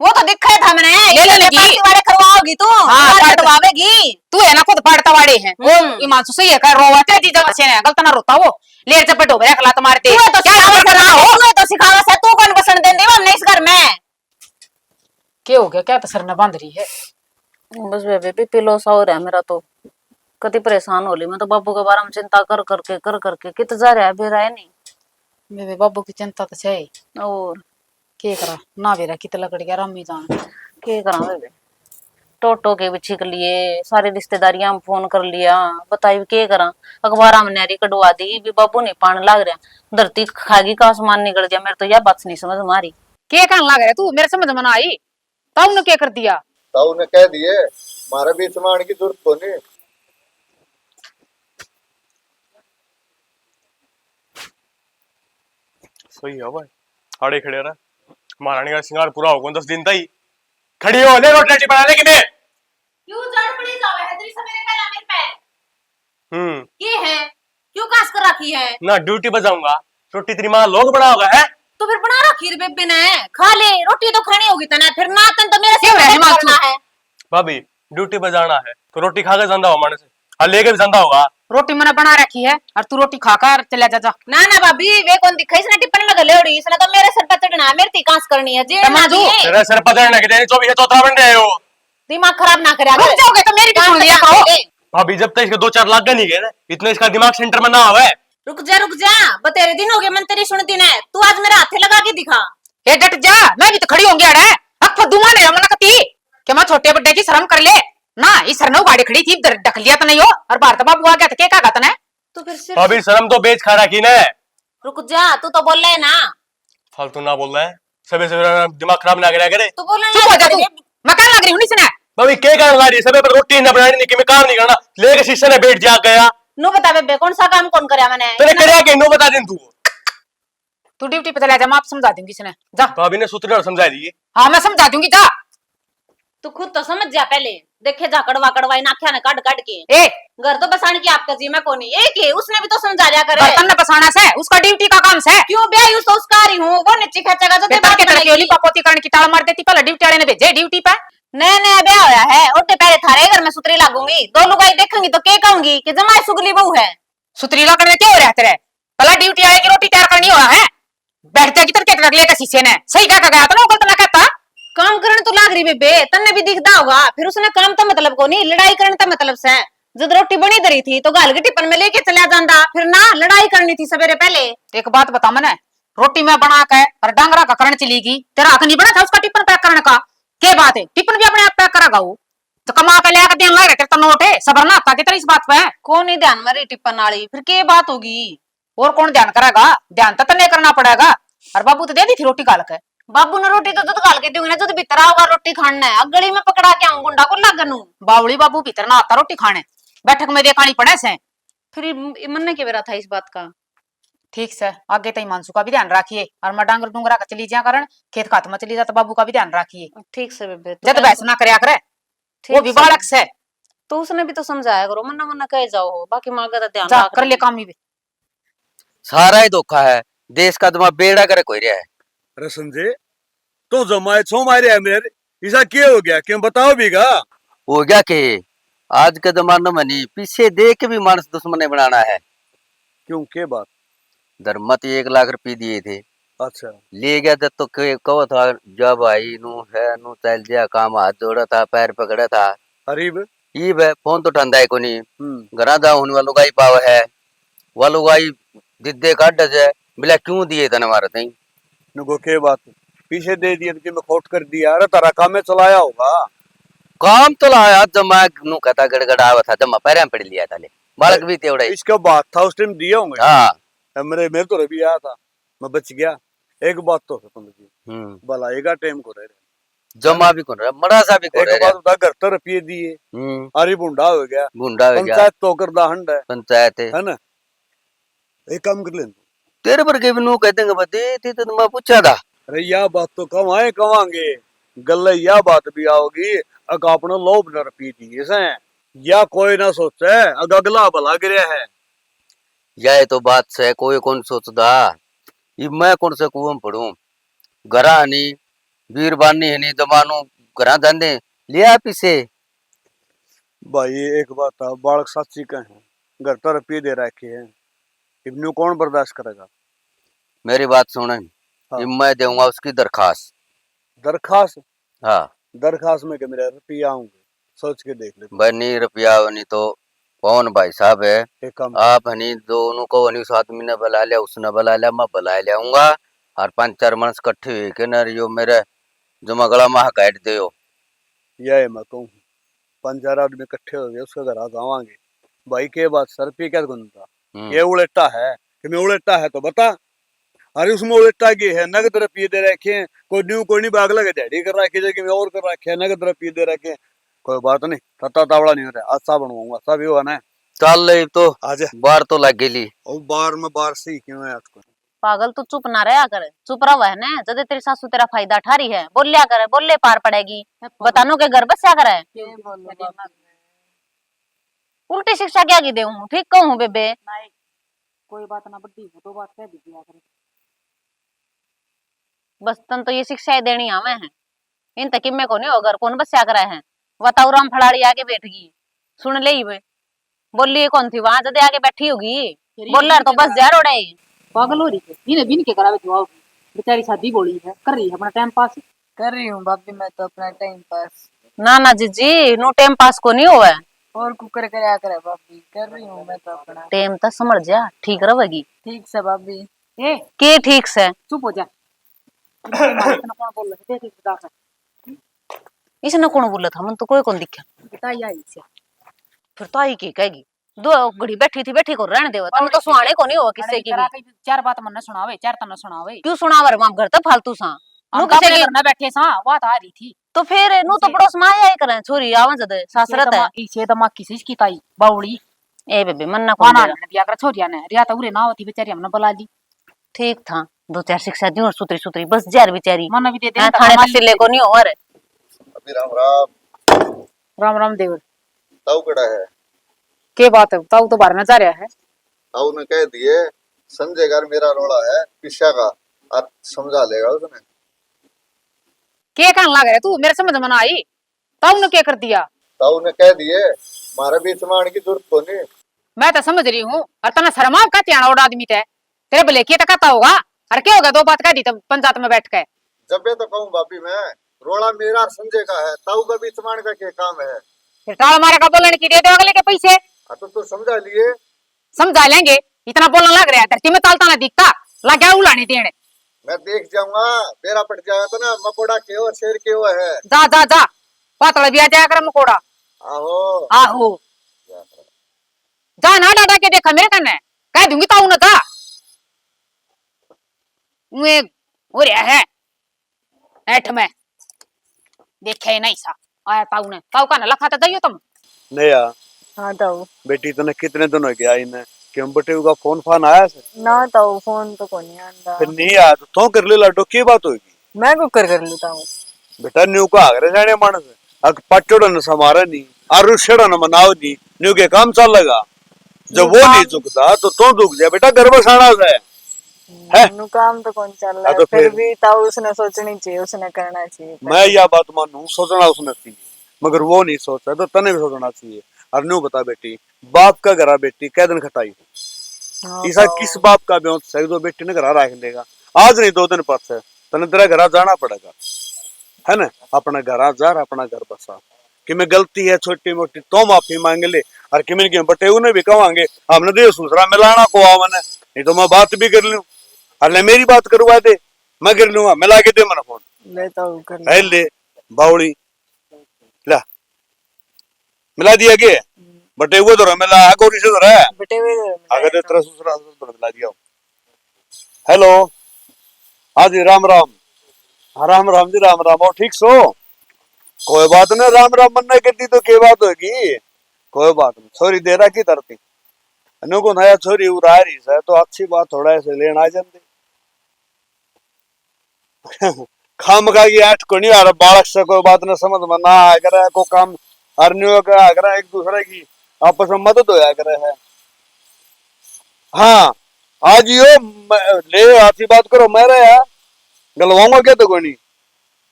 वो तो दिखा था मैंने। ले लेगी वाले करवाओगी तू? हाँ करवावेगी तू है ना खुद पड़ता वाड़े हैं वो ईमानसु से ये कर रोवा तेरी जगह से है गलत ना रोता वो ले चपट हो गया खलात मारते तू तो क्या सिखावा करना हो तू तो सिखावा से तू कौन बसन देंदी हमने इस घर में? क्या हो गया क्या तो सर न बांध रही है बस बेबे बीपी लो सा हो रहा है मेरा तो कति परेशान हो ली मैं तो बाबू के बारे में चिंता कर करके कित जा रहा है फिर है नहीं मेरे बाबू की चिंता तो है और के करा ना बेरा कित लकड़ गया रम्मी जान के करा बेबे टोटो के भी छिक लिए सारी रिश्तेदारियां में फोन कर लिया बताई के करा अखबार में नहरी कटवा दी भी बाबू नहीं पानी लाग रहा धरती खागी का आसमान निकल गया मेरे तो यह बात नहीं समझ मारी के कहने लग रहा तू मेरे समझ में ना आई तब ने क्या कर दिया ताऊ ने कह दिए मारा भी सामान की जरूरत को नहीं। सही है भाई आड़े खड़े रहा महारानी का श्रृंगार पूरा होगा 10 दिन तक खड़ी हो ले रोटी बना ले कि मैं क्यों जड़ पड़ी जावे है तेरी सवेरे पहला मेरे पे ये है क्यों कास कर रखी है ना ड्यूटी पर जाऊंगा रोटी तेरी मां लोग बना होगा है तो फिर बना रखी रे बेबे ने खा ले रोटी तो खानी होगी तना फिर ना तन तो मेरे से क्यों रहे मां करना है भाभी ड्यूटी पर जाना है तो रोटी खाकर जाना हो माने से और लेके भी जाना होगा रोटी मैंने बना रखी है और तू रोटी खाकर चला जा ना ना भाभी वे कौन दिखा इसने टिप्पण में गले उड़ी इसने तो मेरे सर पे चढ़ना मेरे ती कांस करनी है जे ना तमाजू, दिए तेरे सर पकड़ने के देने 24 चौथा बन रहे हो दिमाग खराब ना करे रुक जाओगे तो मेरी भी सुन लिया करो भाभी जब तक इसके 2-4 लाख का नहीं गए ना इतना इसका दिमाग सेंटर में ना आवे रुक जा बतेरे दिन हो गए मन तेरी सुनती ने तू आज मेरे हाथे लगा के दिखा ये डट जा मैं भी तो खड़ी होंगी अड़े अब फदुमा ने मना कती कि मैं छोटे बड्डे की शर्म कर ले ना इस सरनो गाड़ी खड़ी थी ढक लिया तो नहीं हो और भारत बाबू आ गया तो क्या कहता ने तो फिर सिर्फ भाभी शर्म तो बेच खा रखी ने रुक जा तू तो बोल रहे ना फालतू ना बोल रहे हैं सबे सबे दिमाग खराब ना करा करे तू बोल चुप हो जा तू मैं कहने लग रही हूं इसने भाभी क्या करने ला रही है सबे पर रोटी ना बनानी नहीं कि मैं काम नहीं करना लेके शीशे ने बैठ जा गया नु बता बेबे कौन सा काम कौन करया मैंने तेरे करया के नो बता दे तू ड्यूटी पे चला जा मैं आप समझा दूंगी इसने जा भाभी ने सूत्र समझा दी हाँ मैं समझा दूंगी जा तू खुद तो समझ जा पहले देखे जा कड़वा कड़वाई नाख्या ने काट काट के ए घर तो बसाने की आपका जी मैं कोनी एक ही उसने भी तो समझा लिया करे बर्तन न बसाना से उसका ड्यूटी का काम से क्यों बे यूं तो उसका रही हूं वो नीचे खचागा जो बेटा के तरह ओली पपोती करने की ताल मार देती पहले ड्यूटी वाले ने भेजे ड्यूटी पे नया नया ब्याह होया है ओटे पहले थारे घर में सुतरी लागूंगी दो लुगाई देखेंगी तो के कहूंगी कि जमाई सुगली बहू है सुतरीला करने क्या हो रहा है तेरे पहला ड्यूटी आए की रोटी तैयार करनी हो रहा है बैठ जाएगी तो क्या रख लिया शीशे ने सही क्या गया था ना गलत ना कहता काम करने तो लाग रही बेबे तन्ने भी दिखता होगा फिर उसने काम तो मतलब को नहीं लड़ाई करने का मतलब से जब रोटी बनी धरी थी तो गाल के टिपन में लेके चला जाता फिर ना लड़ाई करनी थी सवेरे पहले एक बात बता मैंने रोटी में बना के और डांगरा का करण चलेगी तेरा हाथ नहीं बना था उसका टिफिन पैक करने का क्या बात है टिफिन भी अपने आप पैक करेगा वो तो कमा के लेकर देने लग रहे तेरे तो नोट है सबर ना आता तेरा इस बात पे कौन ही ध्यान में रही टिप्पन वाली फिर के बात होगी और कौन ध्यान करेगा ध्यान तो नहीं करना पड़ेगा और बाबू तो दे दी थी रोटी गाल के बाबू ने रोटी तो दूध गाल के दूंगी ना जो भीतर होगा रोटी खाना है गली में पकड़ा के आऊं गुंडा को लागनू बावली बाबू भीतर ना आता रोटी खाने बैठक में देखानी पड़े से फिर मन के बेरा था इस बात का ठीक से आगे तई मानसू का भी ध्यान रखिए और मैं डांगर डूंगरा का चली जा कारण खेत खात में चली जा तो बाबू का भी ध्यान रखिए ठीक से बेबे जब बहस ना करया करे वो भी बालक से तो उसने भी तो समझाया करो मन्ना मन्ना कहे जाओ बाकी माँ का ध्यान जा कर ले काम ही सारा ही धोखा है देश का दमा बेड़ा करे कोई रहा है अरे संजय तो जमाए छो मारे है मेरे ऐसा क्या हो गया क्यों बताओ भीगा हो गया के आज के जमाने में नहीं पीछे देख के भी मानस दुश्मन बनाना है क्यों के बात धर्मत 1 लाख रुपए दिए थे अच्छा ले गया था तो कहो था जब आई नू है नू चल जा काम हाथ जोड़ा था पैर पकड़ा था अरीब ईब है फोन तो ठंडा है को नहीं घरा जा होने वालों का ही पाव है वालों का ही दिद्दे काट जाए बिला क्यों दिए थे हमारे तई नुको के बात पीछे दे दिए कि मैं खोट कर दिया अरे तारा काम में चलाया होगा काम तो लाया जमा नू कहता गड़गड़ा था जमा पैर पड़ लिया था ले बालक भी तेवड़ा इसका बात था उस टाइम दिया होंगे हाँ मेरे तो रवि आया था मैं बच गया एक बात तो है तुम भला एगा टाइम को रह जमा भी कौन रहा मड़ा सा भी कौन एक बात बता घर तो रुपये दिए अरे बुंडा हो गया गुंडा हो गया पंचायत तो कर दंड है पंचायत है ना एक काम कर ले तेरे पर के नू कहते हैं बते थी तो मैं पूछा था अरे यह बात तो कमाए कमांगे गले यह बात भी आओगी अगर अपना लोभ न पी दिए से या कोई ना सोचे अगर अगला भला गिरे है यह तो बात से कोई कौन सोचता ये मैं कौन से कुएं पढ़ूं घरा नहीं वीरबानी है नहीं तो मानो घरा धंधे लिया पीछे। भाई एक बात था, बालक साची का है, घर तो रुपये दे रखे हैं, इब्नू कौन बर्दाश्त करेगा। मेरी बात सुन, हाँ। मैं दूंगा उसकी दरखास्त। दरखास्त? हाँ दरखास्त में क्या मेरा रुपया आऊंगे, सोच के देख ले। भाई, नहीं रुपया नहीं तो कौन भाई साहब है एक काम आप हनी, दोनों को हनी उस आदमी ने बुला लिया, उसने बुला लिया, मैं बुला लियाऊंगा और 5-4 मानस इकट्ठे हुए के न यो मेरे जो मगला माह काट दे। यह मैं कहूँ 5-4 आदमी इकट्ठे हो गए, उसके घर आवांगे भाई के बात सर पे क्या गुनता, ये उलटा है कि मैं उलटा है तो बता। अरे उसमें उलटा की है, नगद रुपये दे रखे हैं, कोई न्यू कोई नहीं बाग लगे दिहाड़ी कर रखे जगह में और कर रखे हैं, नगद रुपये दे रखे हैं, कोई बात नहीं, तत्ता तावड़ा नहीं हो रहा, अच्छा बनवाऊंगा सब ये ना। चल रही तो आज बार तो लग गेली और बार में बार से क्यों है आपको। पागल तू चुप ना रहा कर, चुप रहा है ना, जब तेरी सासू तेरा फायदा उठा रही है, बोल लिया करे, बोल ले पार पड़ेगी, बतानो के घर बस क्या करे। उल्टी शिक्षा क्या की दे, ठीक कहूँ बेबे। कोई बात ना बड्डी हो तो बात कह दीजिए आकर। बस तन तो ये शिक्षाएं देनी हमें है, इन तक में को नहीं हो घर कौन बस क्या करे है। बताओ राम फड़ाड़ी आके बैठ गई, सुन ले वे बोल लिए कौन थी वहां, जदे आके बैठी होगी बोल रहा तो बस जा रोड़े। पागल हो रही है, इन्हें भी नहीं करावे तो आओगी, बेचारी शादी बोली है, कर रही है अपना टाइम पास। कर रही हूँ भाभी मैं तो अपना टाइम पास। ना ना जीजी नो टाइम पास को नहीं हुआ है, और कुकर कराया करे भाभी, कर रही हूँ मैं तो अपना। टाइम तो समझ जा ठीक रहेगी। ठीक से भाभी। ए के ठीक से चुप हो जा। कौन बोल रहे थे बता, इसने कौन बोला था, मन तो कोई कौन दिखा। बताइए आई से फिर तो आई की कहेगी, दो घड़ी बैठी थी, बैठी को रहने देवा, तुम तो सुहाने को नहीं हो किससे की भी। चार बात मन सुनावे, चार तना सुनावे, क्यों सुनावर मां घर तो फालतू सा नु हम किसे किसे की करना बैठे सा बात आ रही थी। तो फिर नु तो पड़ोस में आया ही करे, छोरी आवन जदे सासरत है इसे तो मां किसी की ताई बावड़ी ए बेबे मन ना खाना को दिया कर छोरिया ने, रिया तो उरे ना होती बेचारी हमने बुला ली। ठीक था, 2-4 शिक्षा दी और सुतरी सुतरी बस जार बेचारी, मन भी दे दे थाने पे सिले को नहीं हो रे। अभी राम राम। राम राम देवर। ताऊ कड़ा है? के बात है, ताऊ तो बाहर में जा रहा है। ताऊ ने कह दिए संजय घर मेरा रोड़ा है पिछा का, आप समझा लेगा उसने। के कहने लग रहा तू, मेरे समझ में ना आई, ताऊ ने क्या कर दिया। ताऊ ने कह दिए मारा भी सामान की जरूरत को नहीं। मैं तो समझ रही हूँ, और तना शर्माओ का त्याना उड़ा आदमी थे, तेरे भले की तो कहता होगा, और क्या होगा दो बात कह दी तो पंचायत में बैठ के। जब ये तो कहूँ भाभी मैं, रोड़ा मेरा और संजय का है, ताऊ का भी सामान का क्या काम है। फिर टाल मारे का बोलने की दे दो अगले के पैसे। तो समझा लिए। समझा लेंगे, इतना बोलने लग रहा है, धरती में तालता ना दिखता, लग गया उलाने देने। मैं देख जाऊंगा, मेरा पट जाएगा तो ना मकोड़ा के और शेर के वो है। जा जा जा पातला भी आ जाया कर मकोड़ा। आहो आहो जा ना डाटा के देखा मेरे कन्ने, कह दूंगी ताऊ ना था मुझे हो रहा है ऐठ में देखे ही नहीं सा आया ताऊ ने, ताऊ का ना लखा तो दइयो तुम। नया हाँ ताऊ। बेटी तने कितने दिन हो गया इन्हें, क्यों बटे का फोन फान आया से? ना ताऊ फोन तो को नहीं आंदा। फिर नहीं आया तो कर ले लाडो, की बात होगी? मैं कुकर कर लेता हूँ बेटा, न्यू का आगरे जाने मानस अग पचड़ो न समारा नहीं आरुषड़ा न मनाओ नहीं, न्यू के काम चल लगा, जब वो नहीं झुकता तो दुख जाए बेटा, गर्भ साड़ा है। नु काम तो कौन चल रहा है, तो फिर फिर भी ताऊ उसने सोचनी चाहिए, उसने करना चाहिए। मैं यह बात मानू, सोचना उसने चाहिए, मगर वो नहीं सोचता तो तने भी सोचना चाहिए। और न्यू बता बेटी, बाप का घरा बेटी कै दिन खटाई, ऐसा किस बाप का भी सही दो बेटी ने घरा रख देगा, आज नहीं 2 दिन पर से तने तेरा घरा जाना पड़ेगा, है ना। अपना घरा जा, अपना घर बसा, कि मैं गलती है छोटी मोटी तो माफी मांग ले, और कि मैं बटे उन्हें भी कहेंगे हमने दे दूसरा मिलाना को आवन है, नहीं तो मैं बात भी कर लूं, अरे मेरी बात करवा दे, मैं कर लूंगा, मिला के दे मना फोन ले ताऊ कर ले बावड़ी ला मिला दिया के बटे वो तो मिला आगो रिश्ते तो है बेटे वे अगर दे तरह दूसरा मिला दिया। हेलो हाँ जी राम राम। हाँ राम राम जी राम राम। और ठीक सो? कोई बात नहीं, राम राम मन्ना करती तो क्या बात होगी, कोई बात नहीं, छोरी दे रहा की तरती अनु को नया छोरी उड़ा रही है तो अच्छी बात, थोड़ा ऐसे लेना आ जाते खाम का की आठ को नहीं आ रहा बालक से, कोई बात नहीं समझ में ना आ कर को काम अर्नियों का अगर एक दूसरे की आपस में मदद होया करे है। हाँ आज यो ले आती बात करो, मैं रहा गलवाऊंगा क्या तो कोई नहीं,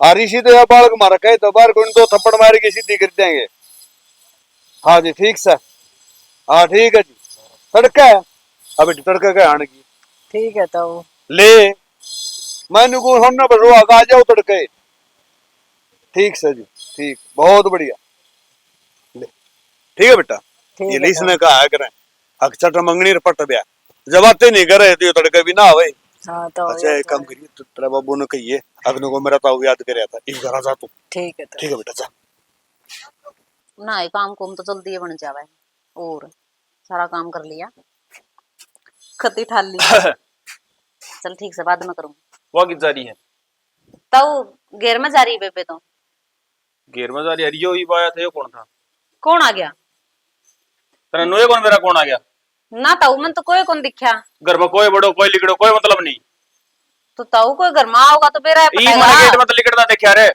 और इसी तो यह बालक मारा कहे तो बार को 2 थप्पड़ मार के सीधी कर देंगे। हाँ जी ठीक सर, हाँ ठीक है जी। तड़का है अब तड़का क्या आने की ठीक है ताऊ। ले मैंने को होना बस वो आ जाओ तड़के। ठीक सर जी, ठीक, बहुत बढ़िया। ले ठीक है बेटा, ठीक ये है इसने कहा है करें अक्सर मंगनी रपट ब्या जब आते नहीं करे तो तड़का भी ना आवे। हाँ ताऊ। अच्छा एक काम करिए तो तेरा बाबू ने कहिए अग्नि को मेरा ताऊ याद कराया था इस घर आ जा तू। ठीक है ताऊ। ठीक है बेटा जा। ना ये काम कुम तो जल्दी बन जावे और सारा काम कर लिया खती ठाल ली। चल ठीक से बाद में करूँ। वो कित जा रही है? ताऊ घेर में जा रही बेबे तो। घेर में जा रही है? अरे यो ही बाया था, यो कौन था? कौन आ गया? तेरा नोए कौन मेरा कौन आ गया? ना ताऊ मन तो कोई कौन दिखा। घर में कोई बड़ो कोई लिखड़ो कोई मतलब नहीं। तो ताऊ कोई घर में आओगा तो बेरा ई मन गेट में तो लिखड़ता देखा रे।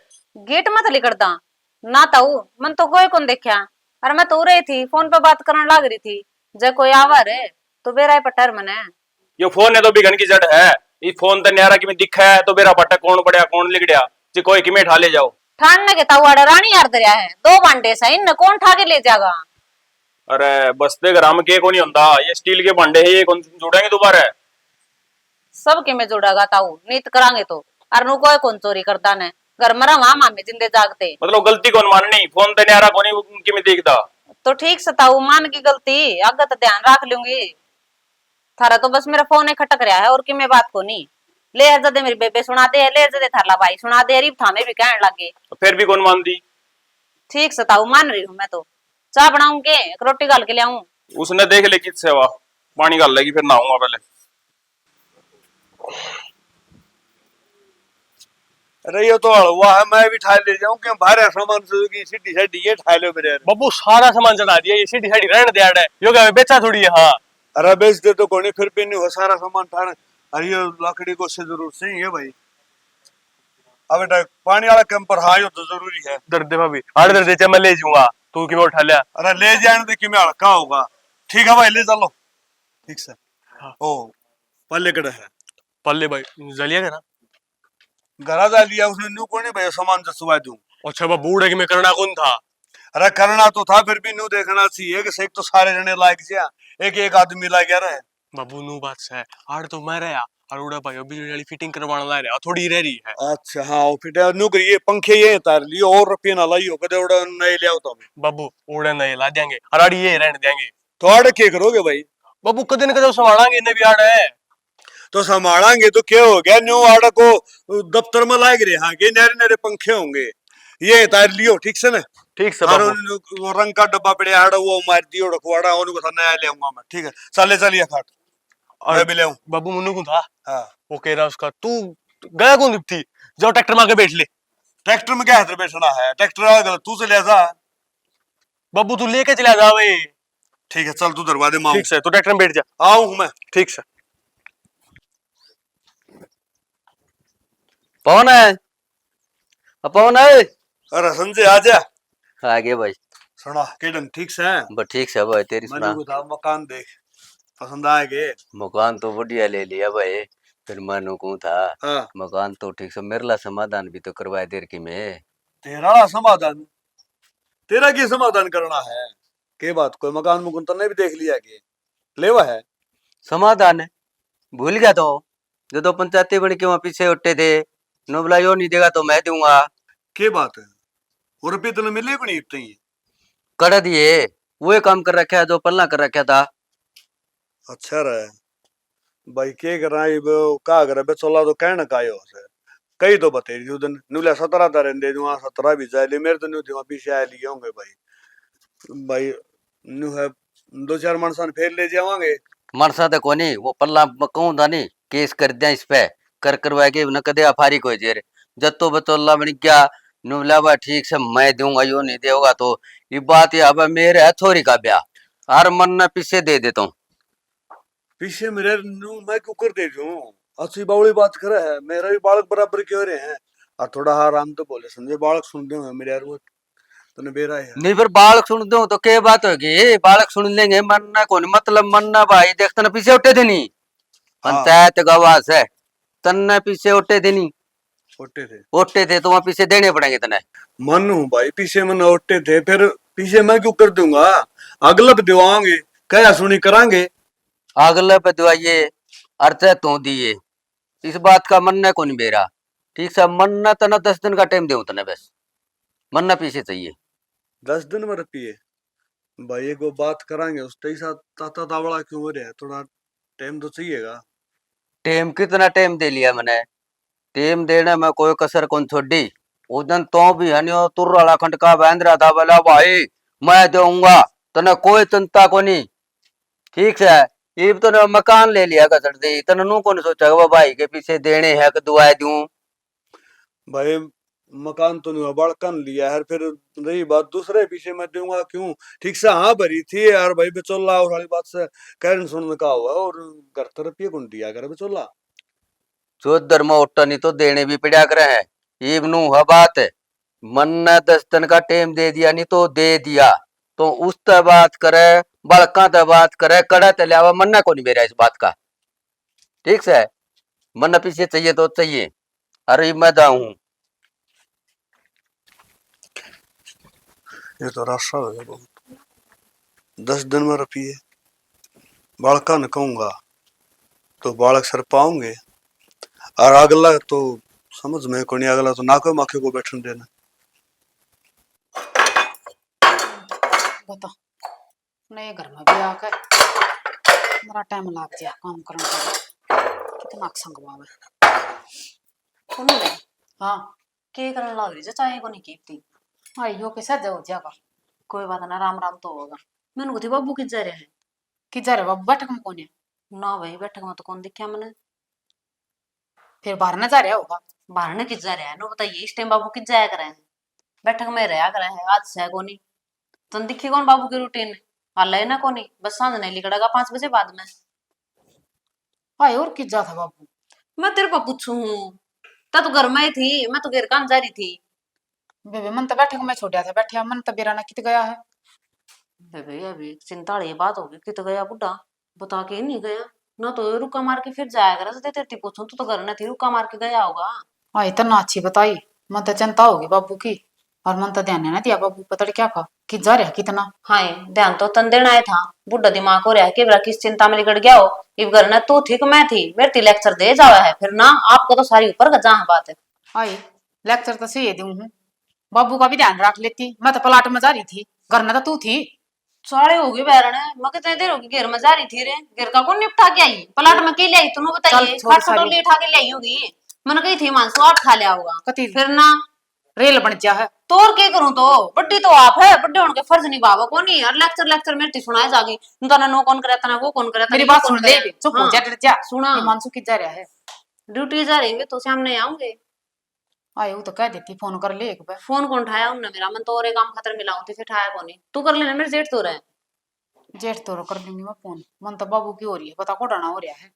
गेट में तो लिखड़ता ना ताऊ मन तो कोई कौन देखा। अरे मैं तो रही थी फोन पे बात करने लग रही थी जब कोई आवा रे तो बेरा पटर मने। यो फोन है तो बिगन की जड़ है। ई फोन तो न्यारा की में दिखा है तो बेरा पटा कौन बढ़िया कौन लिखड़िया जी कोई की में ठा ले जाओ। ठाणने के ताऊ आड़े रानी यार दरिया है 2 भांडे सही न कौन ठा के ले जाएगा। अरे बसते ग्राम के को नहीं होता, ये स्टील के भांडे है, ये कौन जुड़ेंगे दोबारा? सब के में जोड़ेगा ताऊ नीत करांगे तो। अरे नु कोई कौन चोरी करता ने घर में रहा मामे जिंदे जागते। मतलब गलती कौन माननी? फोन तो न्यारा कोनी की में देखता। तो ठीक से ताऊ मान की गलती आगे तो ध्यान रख लूंगी। थारा तो बस मेरा फोन ही खटक रहा है और की मैं बात को नहीं। ले जदे मेरी बेबे सुना दे, ले जदे थारला भाई सुना दे, अरीब थामे भी कहने लगे। फिर भी कौन मान दी? ठीक से ताऊ मान रही हूँ मैं तो। चाय बनाऊं के एक रोटी गाल के ले आऊं? उसने देख ले किस सेवा पानी गाल लेगी फिर नहाऊंगा पहले। अरे ये तो हलवा है, मैं भी ठा ले जाऊं क्या? भारे सामान से की सीधी साइडी ये ठा लो मेरे। बब्बू सारा सामान चढ़ा दिया, ये सीधी साइडी रहने दे आड़े यो क्या बेचा थोड़ी है। हाँ अरे बेच दे तो कोनी फिर भी नहीं हो सारा सामान ठाने। अरे ये लकड़ी को से जरूर से है भाई। अब बेटा पानी वाला कैंपर हाँ यो तो जरूरी है। दर्द भाभी आड़े दर्द दे मैं ले जाऊंगा तू कि मैं उठा लिया। अरे ले जाने दे कि मैं हल्का होगा। ठीक है भाई ले चलो। ठीक से ओ पल्ले कड़े है पल्ले भाई जलिया का ना घरा जा लिया उसने न्यू कोनी भाई सामान जसवा दूं। अच्छा बा बूढ़े की मैं करना कौन था? अरे करना तो था फिर भी न्यू देखना चाहिए कि सेक तो सारे जने लायक से एक एक आदमी ला गया रहे। बाबू नू बात से आड़ तो मैं रहा और उड़ा भाई बिजली वाली फिटिंग करवाने ला रहा थोड़ी रह रही है। अच्छा हाँ फिट न्यू करिए पंखे ये तार लियो और रुपये ना लाइयो कदे उड़ा नए ले आओ। तो बाबू उड़े नहीं ला देंगे और आड़ी ये रहने देंगे। तो आड़े क्या करोगे भाई? बाबू कदे न कदे संभालेंगे इन्हें भी आड़े है तो संभालेंगे तो क्या हो गया? न्यू आड़ा को दफ्तर में लाएग रहे हाँ के नरे नरे पंखे होंगे ये तार लियो। ठीक से ना? ठीक से और बाबू वो रंग का डब्बा पड़े आड़ा वो मार दियो रखवाड़ा उनको नया ले आऊंगा मैं। ठीक है चले चलिए खाट मैं भी ले आऊं। बाबू मुन्नू को था हाँ वो कह रहा उसका तू गया कौन थी जाओ ट्रैक्टर में आके बैठ ले। ट्रैक्टर में क्या हाथ बैठना है? ट्रैक्टर वाला गलत तू से ले जा। बाबू तू लेके चला जा भाई। ठीक है चल तू दरवाजे में ठीक से तू ट्रैक्टर में बैठ जा। आऊं हूं मैं। ठीक से पवन है पवन है। अरे संजय आजा आगे भाई सुना केडन ठीक से है? बस ठीक से भाई तेरी सुना। मैंने को था मकान देख पसंद आएगे। मकान तो बढ़िया ले लिया भाई फिर मानो को था हाँ मकान तो ठीक से मेरे ला समाधान भी तो करवाए देर की में। तेरा समाधान तेरा की समाधान करना है के बात कोई मकान मुकुंद ने भी देख लिया के लेवा है समाधान है भूल गया तो जो तो पंचायती बन के वहां पीछे उठे थे नोबला यो नहीं देगा तो मैं दूंगा। के बात है? और रुपये तो मिले भी नहीं इतने ही। कर दिए वो काम कर रखा है जो पल्ला कर रखा था। अच्छा रहे भाई के करा वो का करे बेचोला तो कहना कायो से कई तो बतेरी जो दिन नुला 17 तारे दे दूंगा 17 भी जाए मेरे तो न्यू दूंगा पीछे आ लिए होंगे भाई। भाई न्यू है 2-4 मानसान फेर ले जावांगे। मरसा तो कोनी वो पल्ला कहूं था नहीं केस कर दिया इस पे कर करवा के न कदे अफारी कोई जेर जत्तो बतोल्ला बन क्या नुला बा ठीक से मैं दूंगा यो नहीं देगा तो ये बात ये अब मेरे हथौड़ी का ब्याह हर मन न पीछे दे देता हूँ। पीछे मेरे न्यू मैं क्यों कर दे दूं? अच्छी बावली बात करे है मेरा भी बालक बराबर क्यों रहे हैं और थोड़ा आराम तो बोले समझे बालक सुन दे मेरे यार वो तने बेरा है नहीं फिर बालक सुन दो तो क्या बात होगी? बालक सुन लेंगे मरना कौन मतलब मरना भाई देखते ना पीछे उठे थे नहीं पंचायत गवास है तन्ने पीछे उठे थे नहीं ओटे थे। ओटे थे तो वहाँ पीछे देने पड़ेंगे तने। मन हूँ भाई, पीछे मन ओटे थे, फिर पीछे मैं क्यों कर दूंगा? अगला पे दिवाओगे, क्या सुनी करांगे। अगले पे दुआइए अर्थे तो दिए, इस बात का मन को नहीं बेरा। ठीक से मन तना 10 दिन का टाइम दे तने, बस मन पीछे चाहिए। 10 दिन में रुपये भाई, एक वो बात करांगे उसके साथ। ताता तावड़ा क्यों हो रहा है, थोड़ा टाइम तो चाहिएगा। टाइम कितना टाइम दे लिया मैंने, टाइम देने में कोई कसर कौन छोड़ी। उस दिन तो भी हनियो तुर्राला खंड का बहन था, बोला भाई मैं दूंगा तने, कोई चिंता को नहीं। ठीक है, ये तो मकान ले लिया कसर दी तने, नू कौन सोचा वो भाई के पीछे देने हैं कि दुआ दूं। भाई मकान तो नहीं बड़कन लिया है, फिर रही बात दूसरे पीछे मैं दूंगा क्यों? ठीक से हाँ भरी थी यार भाई, बेचोला और वाली बात से कहन सुनने का हुआ, और घर तरफ ये कौन दिया कर बेचोला। चौधर में उठा नहीं तो देने भी पड़ा करे है। इबनू है बात, मन ने 10 दिन का टाइम दे दिया, नहीं तो दे दिया तो उस ते बात करे, बड़का ते बात करे, कड़ा ते लिया मन को नहीं मेरा इस बात का। ठीक है, मन पीछे चाहिए तो चाहिए। अरे मैं हूँ। ये तो रास्ता हो गया बहुत। 10 दिन में रुपये बालका न कहूंगा तो बालक सर पाऊंगे, और अगला तो समझ में को नहीं, अगला तो नाको माखे को बैठन देना। बता नए घर में भी आकर मेरा टाइम लग गया काम करने का, कितना संगवावे। सुन ले, हाँ के करने लग रही चाहे को नहीं कीपती। आइयो के साथ जाओ जाकर। कोई बात ना, राम राम तो होगा। मैंने कुछ बाबू किस जा रहे हैं? कि जा रहे बाबू बैठक में कौन है? ना भाई बैठक में तो कौन दिखा मैंने। फिर बाहर न जा रहा होगा। बाहर ने किस जा रहे हैं नो बताइए, इस टाइम बाबू किस जाया करे हैं? बैठक में रहा करे हैं, आज से को नहीं तुम दिखी कौन बाबू की रूटीन हाल है ना को नहीं, बस सांझ नहीं लिखड़ेगा 5 बजे बाद में। हाय और किस जा था बाबू? मैं तेरे को पूछू हूँ, ता तो घर में ही थी, मैं तो घर काम जा रही थी। बेबे मन तो बैठक में छोड़ा था, बैठा मन तो बेरा ना कित गया है। बेबे अभी चिंता वाली बात होगी कि तो गया बुढ़ा, बता के नहीं गया ना, तो रुका मार के फिर जाया करा। तो तेरे पूछूं तो घर न थी, रुका मार के गया होगा। हाँ इतना अच्छी बताई, मन तो चिंता होगी बाबू की, और मन तो ध्यान ना दिया बाबू, पता नहीं क्या कहा कि जा रहा कितना। हाँ ध्यान तो तन देना है था, बुढ़ा दिमाग हो रहा है कि बरा किस चिंता में लिगड़ गया हो। इब घर न तू थी कि मैं थी, मेरे ती लेक्चर दे जावा है फिर ना, आपको तो सारी ऊपर का जहाँ बात है। आई लेक्चर तो सही दूं हूँ, बाबू का भी ध्यान रख लेती। मैं तो प्लाट में जा रही थी, घर में तो तू थी। साड़े होगी बैरण है, मैं कितने देर होगी घर में जा रही थी रे, घर का कौन निपटा के आई, प्लाट में के ले आई तुम बताइए। खाट खटोली उठा के ले आई होगी, मैंने कही थी मानसू आप खा लिया होगा कती फिर ना। रेल बन जा है तो और क्या करूं, तो बड्डी तो आप है, बड्डे होने के फर्ज निभावो कौन नहीं। और लेक्चर लेक्चर मेरे ती सुनाए जागी, तना नो कौन करे तना वो कौन करे। मेरी बात सुन ले, चुप हो जा, डर जा। सुना मानसू की जा रहा है, ड्यूटी जा रही तो सामने आऊंगे। आए वो तो कह देती फोन कर ले एक बार। फोन कौन उठाया उनने मेरा, मन तो और काम खतर मिलाऊं थी, फिर उठाया कौन नहीं। तू कर लेना, मेरे जेठ तो रहे। जेठ तो कर लूंगी मैं फोन, मन तो बाबू की हो रही है, पता कोडाना हो रहा है।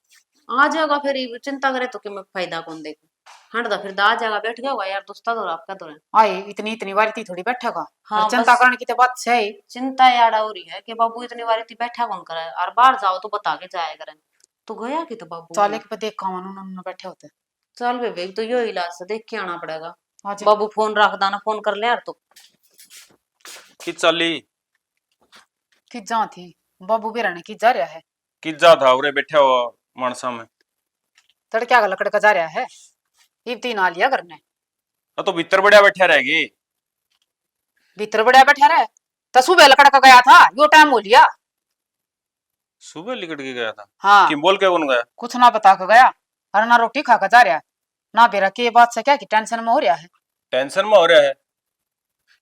आ जाएगा फिर, चिंता करे तो कि मैं फायदा कौन देगा। हट दा फिर आ जाएगा, बैठ गया होगा यार दोस्ता तो आपका तो रहे। आए इतनी बारी थी थोड़ी बैठेगा। हाँ, चिंता करने की तो बात है। चिंता यार हो रही है कि बाबू इतनी बारी थी बैठा कौन करे, और बाहर जाओ तो बता के जाया करें। तो गया कि तो बाबू चाले के देख का उन्होंने बैठे होते। चल बेबे तो यो इलाज से देख के आना पड़ेगा। आज बाबू फोन रख दाना, फोन कर ले यार। तो कि चली कि जा थी बाबू भी रहने की जा रहा है, कि जा था उरे बैठा हुआ मानसा में। तड़क्या का लकड़ का जा रहा है, ये तीन आ लिया करने। तो भीतर बढ़िया बैठा रहेगी, भीतर बढ़िया बैठा रहे तो सुबह लकड़ का गया था, यो टाइम हो लिया। सुबह लिकट के गया था। हाँ कि बोल के कौन गया? कुछ ना बता के गया, और ना रोटी खा कर जा रहा ना बेरा के बात से क्या की टेंशन में हो रहा है। टेंशन में हो रहा है?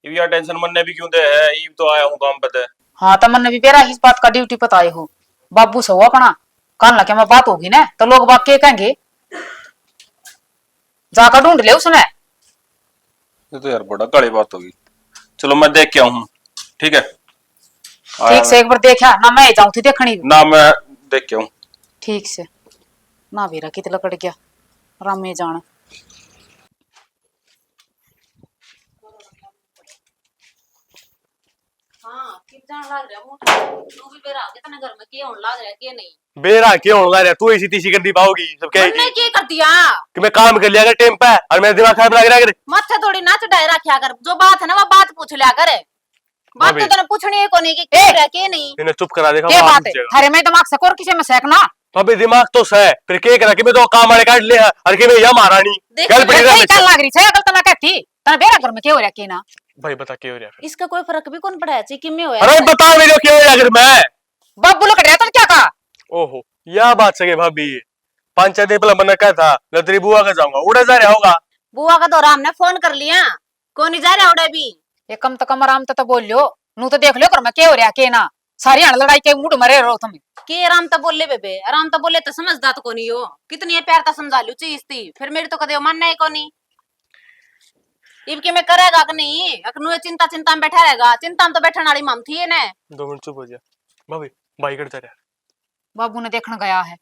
ये यार टेंशन मन ने भी क्यों दे है, ये तो आया हूँ काम पे। हाँ तो मन भी बेरा इस बात का ड्यूटी पता आए हो, बाबू से हो अपना कल ना क्या मैं बात होगी ना, तो लोग बात के कहेंगे, जाकर ढूंढ ले उसने। ये तो यार बड़ा काली बात होगी। चलो मैं देख के आऊँ, ठीक है? ठीक से एक बार देखा ना, मैं जाऊं थी देखनी ना, मैं देख के आऊँ ठीक से ना। बेरा कित लकड़ गया राम में जाना। हाँ कि जान लग रहा मोटा तू भी बेरा के तने घर में के होने लग रहा है के नहीं बेरा क्यों होने लग रहा है? तू ऐसी तीसी कर दी पाओगी सब मैंने कहेगी की कर दिया कि मैं काम कर लिया कर टाइम पे और मेरा दिमाग खराब लग रहा है। माथे थोड़ी ना चढ़ाए रखा कर जो बात है ना वो बात पूछ लिया कर बात भाभी। तो तने पूछनी है कोनी कि के रहा के नहीं इन्हें चुप करा देखा के बात बात है पूछेगा। थारे में दिमाग से कोर किसे में सेकना भाभी दिमाग तो सह फिर के करा कि मैं तो काम वाले काट ले और कि मैं या महारानी देख गल ले, पड़ी नहीं रहा कल लाग रही छे अकल तना कहती तना बेरा घर में के हो रहा के ना भाई बता क्या हो रहा है? इसका कोई फर्क भी कौन पड़ा है कि में होया अरे बता मेरे क्या हो रहा है अगर मैं बब्बू लग रहा था क्या कहा ओहो या बात सके भाभी 5-4 दिन पहले मैंने कहा था लतरी बुआ का जाऊंगा उड़ा जा रहा होगा। बुआ का तो हमने फोन कर लिया कौन नहीं जा रहा उड़े भी ये कम तो कम आराम तो बोल लो नू तो देख लो कर मैं के हो रहा के ना सारी हण लड़ाई के मुंड मरे रहो तुम के आराम तो बोले बेबे आराम तो बोले तो समझदा तो कोनी हो कितनी प्यार तो समझा लू चीज थी फिर मेरी तो कदे मानना है कोनी इब के मैं करेगा कि नहीं अकनु चिंता चिंता में बैठा रहेगा चिंता में तो बैठने वाली मम थी ने 2 मिनट चुप हो जा भाभी भाई करता रहा बाबू ने देखने गया है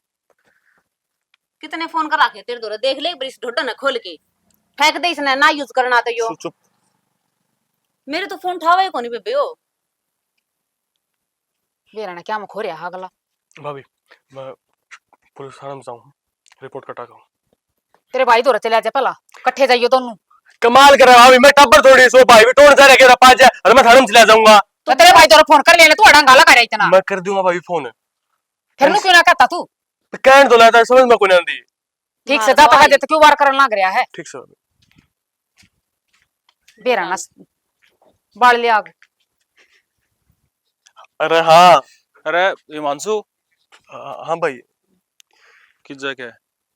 कितने फोन करा के तेरे दोरे देख ले ब्रिस ढोडो न खोल के फेंक दे इसने ना यूज करना तो यो चुप मेरे तो फोन उठावे कोनी बेबे ओ बेरा ने क्या में खो रहा अगला भाभी मैं पुलिस थाने में जाऊँ रिपोर्ट कटा के तेरे भाई दोरे चले जा पहला कट्ठे जाइयो दोनों कमाल कर रहा भाभी मैं टब्बर थोड़ी सो भाई भी टोन जा रहा के पास जाए और मैं थाने में चला जाऊंगा तो तेरे भाई दोरे फोन कर लेने तू अड़ंगा लगा रहा इतना मैं कर दूंगा भाभी फोन फिर नु क्यों ना कहता तू कहने तो लाता समझ में कोई नहीं आती। ठीक से जाता है तो क्यों वार करन लग रहा है ठीक से भाभी बेरा ना बाल ले आग अरे हाँ अरे हिमांशु हाँ भाई किस जगह है?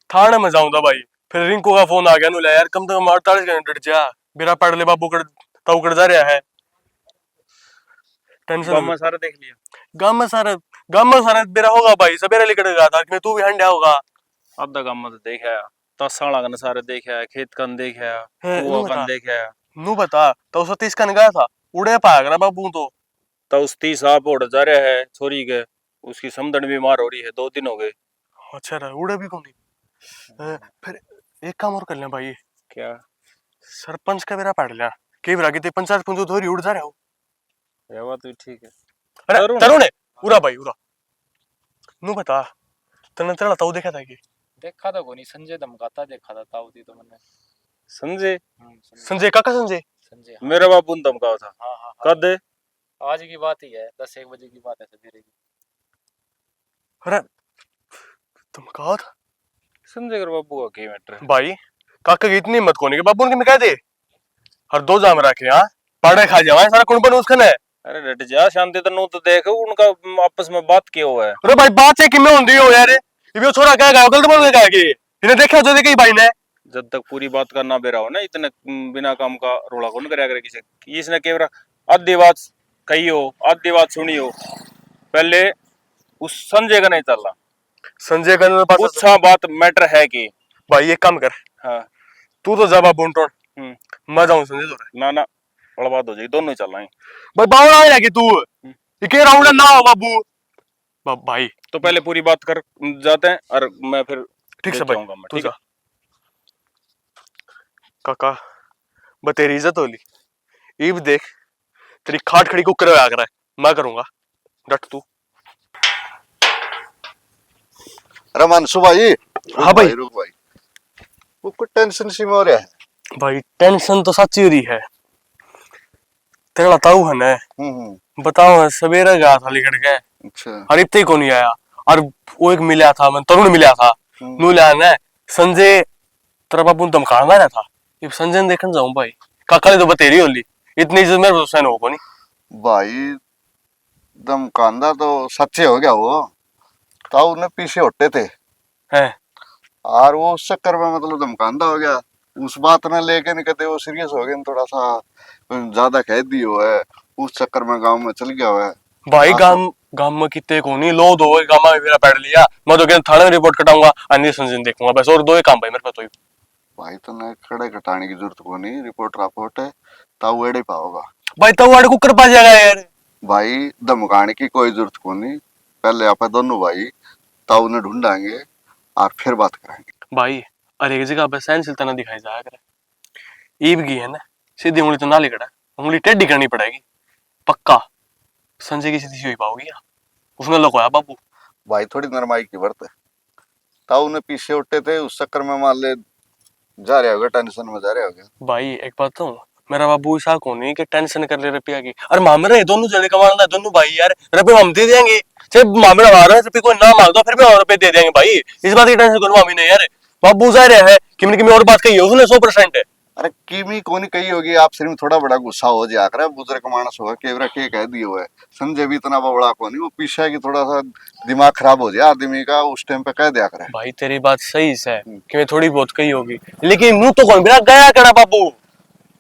थाने में जाऊंगा भाई फिर रिंकू का फोन आ गया नु यार कम से कम 48 घंटे डट जा मेरा पढ़ ले बाबू कर ताऊ कर जा रहा है टेंशन गाँव में सारा देख लिया गांव में सारा बेरा होगा भाई सवेरे लिकड़ गया था कि तू भी हंडा होगा आधा गाँव में तो देखा तसाला कन सारे देखा खेत कन देखा कुआ कन देखा नू बता तो 130 का गया था उड़े पाया करा बाबू तो उस 30 आप उड़ जा रहे है छोरी के उसकी समदन बीमार हो रही है 2 दिन हो गए। अच्छा रहा उड़े भी कौन नहीं फिर एक काम और कर ले भाई क्या सरपंच का बेरा पढ़ लिया कई बार की पंचायत पंचो थोड़ी उड़ जा रहा हो ये बात तो ठीक है। अरे तरुण है उरा भाई उरा नू बता तने तेरा ताऊ देखा था कि देखा था कोनी संजय धमकाता देखा था ताऊदी तो मैंने संजय संजय काका संजय संजय मेरा बाबू ने धमकाया था। हाँ हाँ कद आज की बात ही है 10-1 बजे की बात है सवेरे की अरे तुम कहा था संजय कर बाबू का क्या मैटर है भाई काका की इतनी हिम्मत कोनी के बाबू ने कह दे हर 2 जाम रखे हाँ पाड़े खा जावा सारा कौन बन उसका है। अरे डट जा शांति तो नो तो देख उनका आपस में बात क्या हुआ है। अरे भाई बात है कि मैं होंदी हो यार ये भी छोरा क्या गया गलत बोल के गया कि इन्हें देखा जो देखी भाई ने जब तक पूरी बात करना बेरा हो ना इतने बिना काम का रोला कौन करया करे किसी इसने केवरा आधी बात कही हो आधी बात सुनी हो पहले उस संजय का नहीं चलना संजय का पास अच्छा बात मैटर है कि भाई एक काम कर हाँ तू तो जा बाबू टोन मैं जाऊं संजय तो ना ना बड़ा बात हो जाएगी दोनों ही चलना है। भाई बावड़ा आ कि तू ये कह रहा ना हो बाबू भाई तो पहले पूरी बात कर जाते हैं और मैं फिर ठीक से देख भाई जाऊंगा मैं तू ठीक जा है। काका बतेरी इज्जत होली ईब देख तेरी खाट खड़ी कुकर में आ कर मैं करूंगा डट तू अरे मानसू भाई हाँ भाई रुक भाई वो कुछ टेंशन सी में हो रहा है भाई टेंशन तो सच्ची हो रही है तेरा ताऊ है ना बताओ सवेरे गया था लिखड़ के अच्छा और इतने को नहीं आया और वो एक मिला था मैं तरुण मिला था नू लिया ना संजय तेरा बाबू तुम कहाँ गया था ये संजय ने देखने जाऊं भाई काका ने तो बतेरी होली इतनी इज्जत मेरे हुसैन हो को नहीं भाई दम कांदा तो सच्चे हो गया वो ताऊ ने पीछे हटते थे है और वो उस चक्कर में मतलब धमकांदा हो गया उस बात ने लेके नहीं कहते वो सीरियस हो गए थोड़ा सा ज्यादा कह दी हो है उस चक्कर में गांव में चल गया हुआ है भाई गांव में कितने को नहीं लो दो गांव में मेरा पैड लिया मैं तो थाने में रिपोर्ट कटाऊंगा अन्य संजय देखूंगा बस और 2 ही काम भाई मेरे पास तो भाई तो न खड़े कटाने की जरूरत को नहीं रिपोर्ट है ताऊ एड़े पाओगा भाई तो वाड़े कुकर पा जाएगा यार भाई धमकाने की कोई जरूरत को नहीं पहले आप दोनों भाई ताऊ ने ढूंढाएंगे और फिर बात करेंगे भाई अरे एक जगह सहनशीलता ना दिखाई जाया करे ईब की है ना सीधी उंगली तो ना लिखड़ा उंगली टेढ़ी करनी पड़ेगी पक्का संजय की सीधी हुई पाओगी क्या? उसने लगवाया बाबू। भाई थोड़ी नरमाई की बरत है। ताऊ ने पीछे उठे थे, उस चक्कर में मान ले जा रहे होगे, टेंशन में जा रहे होगे। भाई एक बात तो मेरा बाबू ऐसा कौन है कि टेंशन कर ले रुपया की। अरे मामरे दोनों जने कमाना, दोनों भाई यार, रुपये हम दे देंगे। चाहे मामरा हमारा रुपये कोई ना मांग दो, फिर भी हम रुपये दे देंगे भाई। इस बात की टेंशन करो मामी ने यार। बाबू जा रहे है कि और बात कही है उसने 100% है। अरे किमी कोनी कही होगी, आप सिर में थोड़ा बड़ा गुस्सा हो जाया करे, बुजुर्ग मानस होगा, केवरा के कह दिए हुआ है। संजय भी इतना बड़ा कोनी, वो पीछे की थोड़ा सा दिमाग खराब हो जाए आदमी का, उस टाइम पे कह दिया करे। भाई तेरी बात सही है कि मैं थोड़ी बहुत कही होगी, लेकिन मुंह तो कौन बिना गया करा बाबू।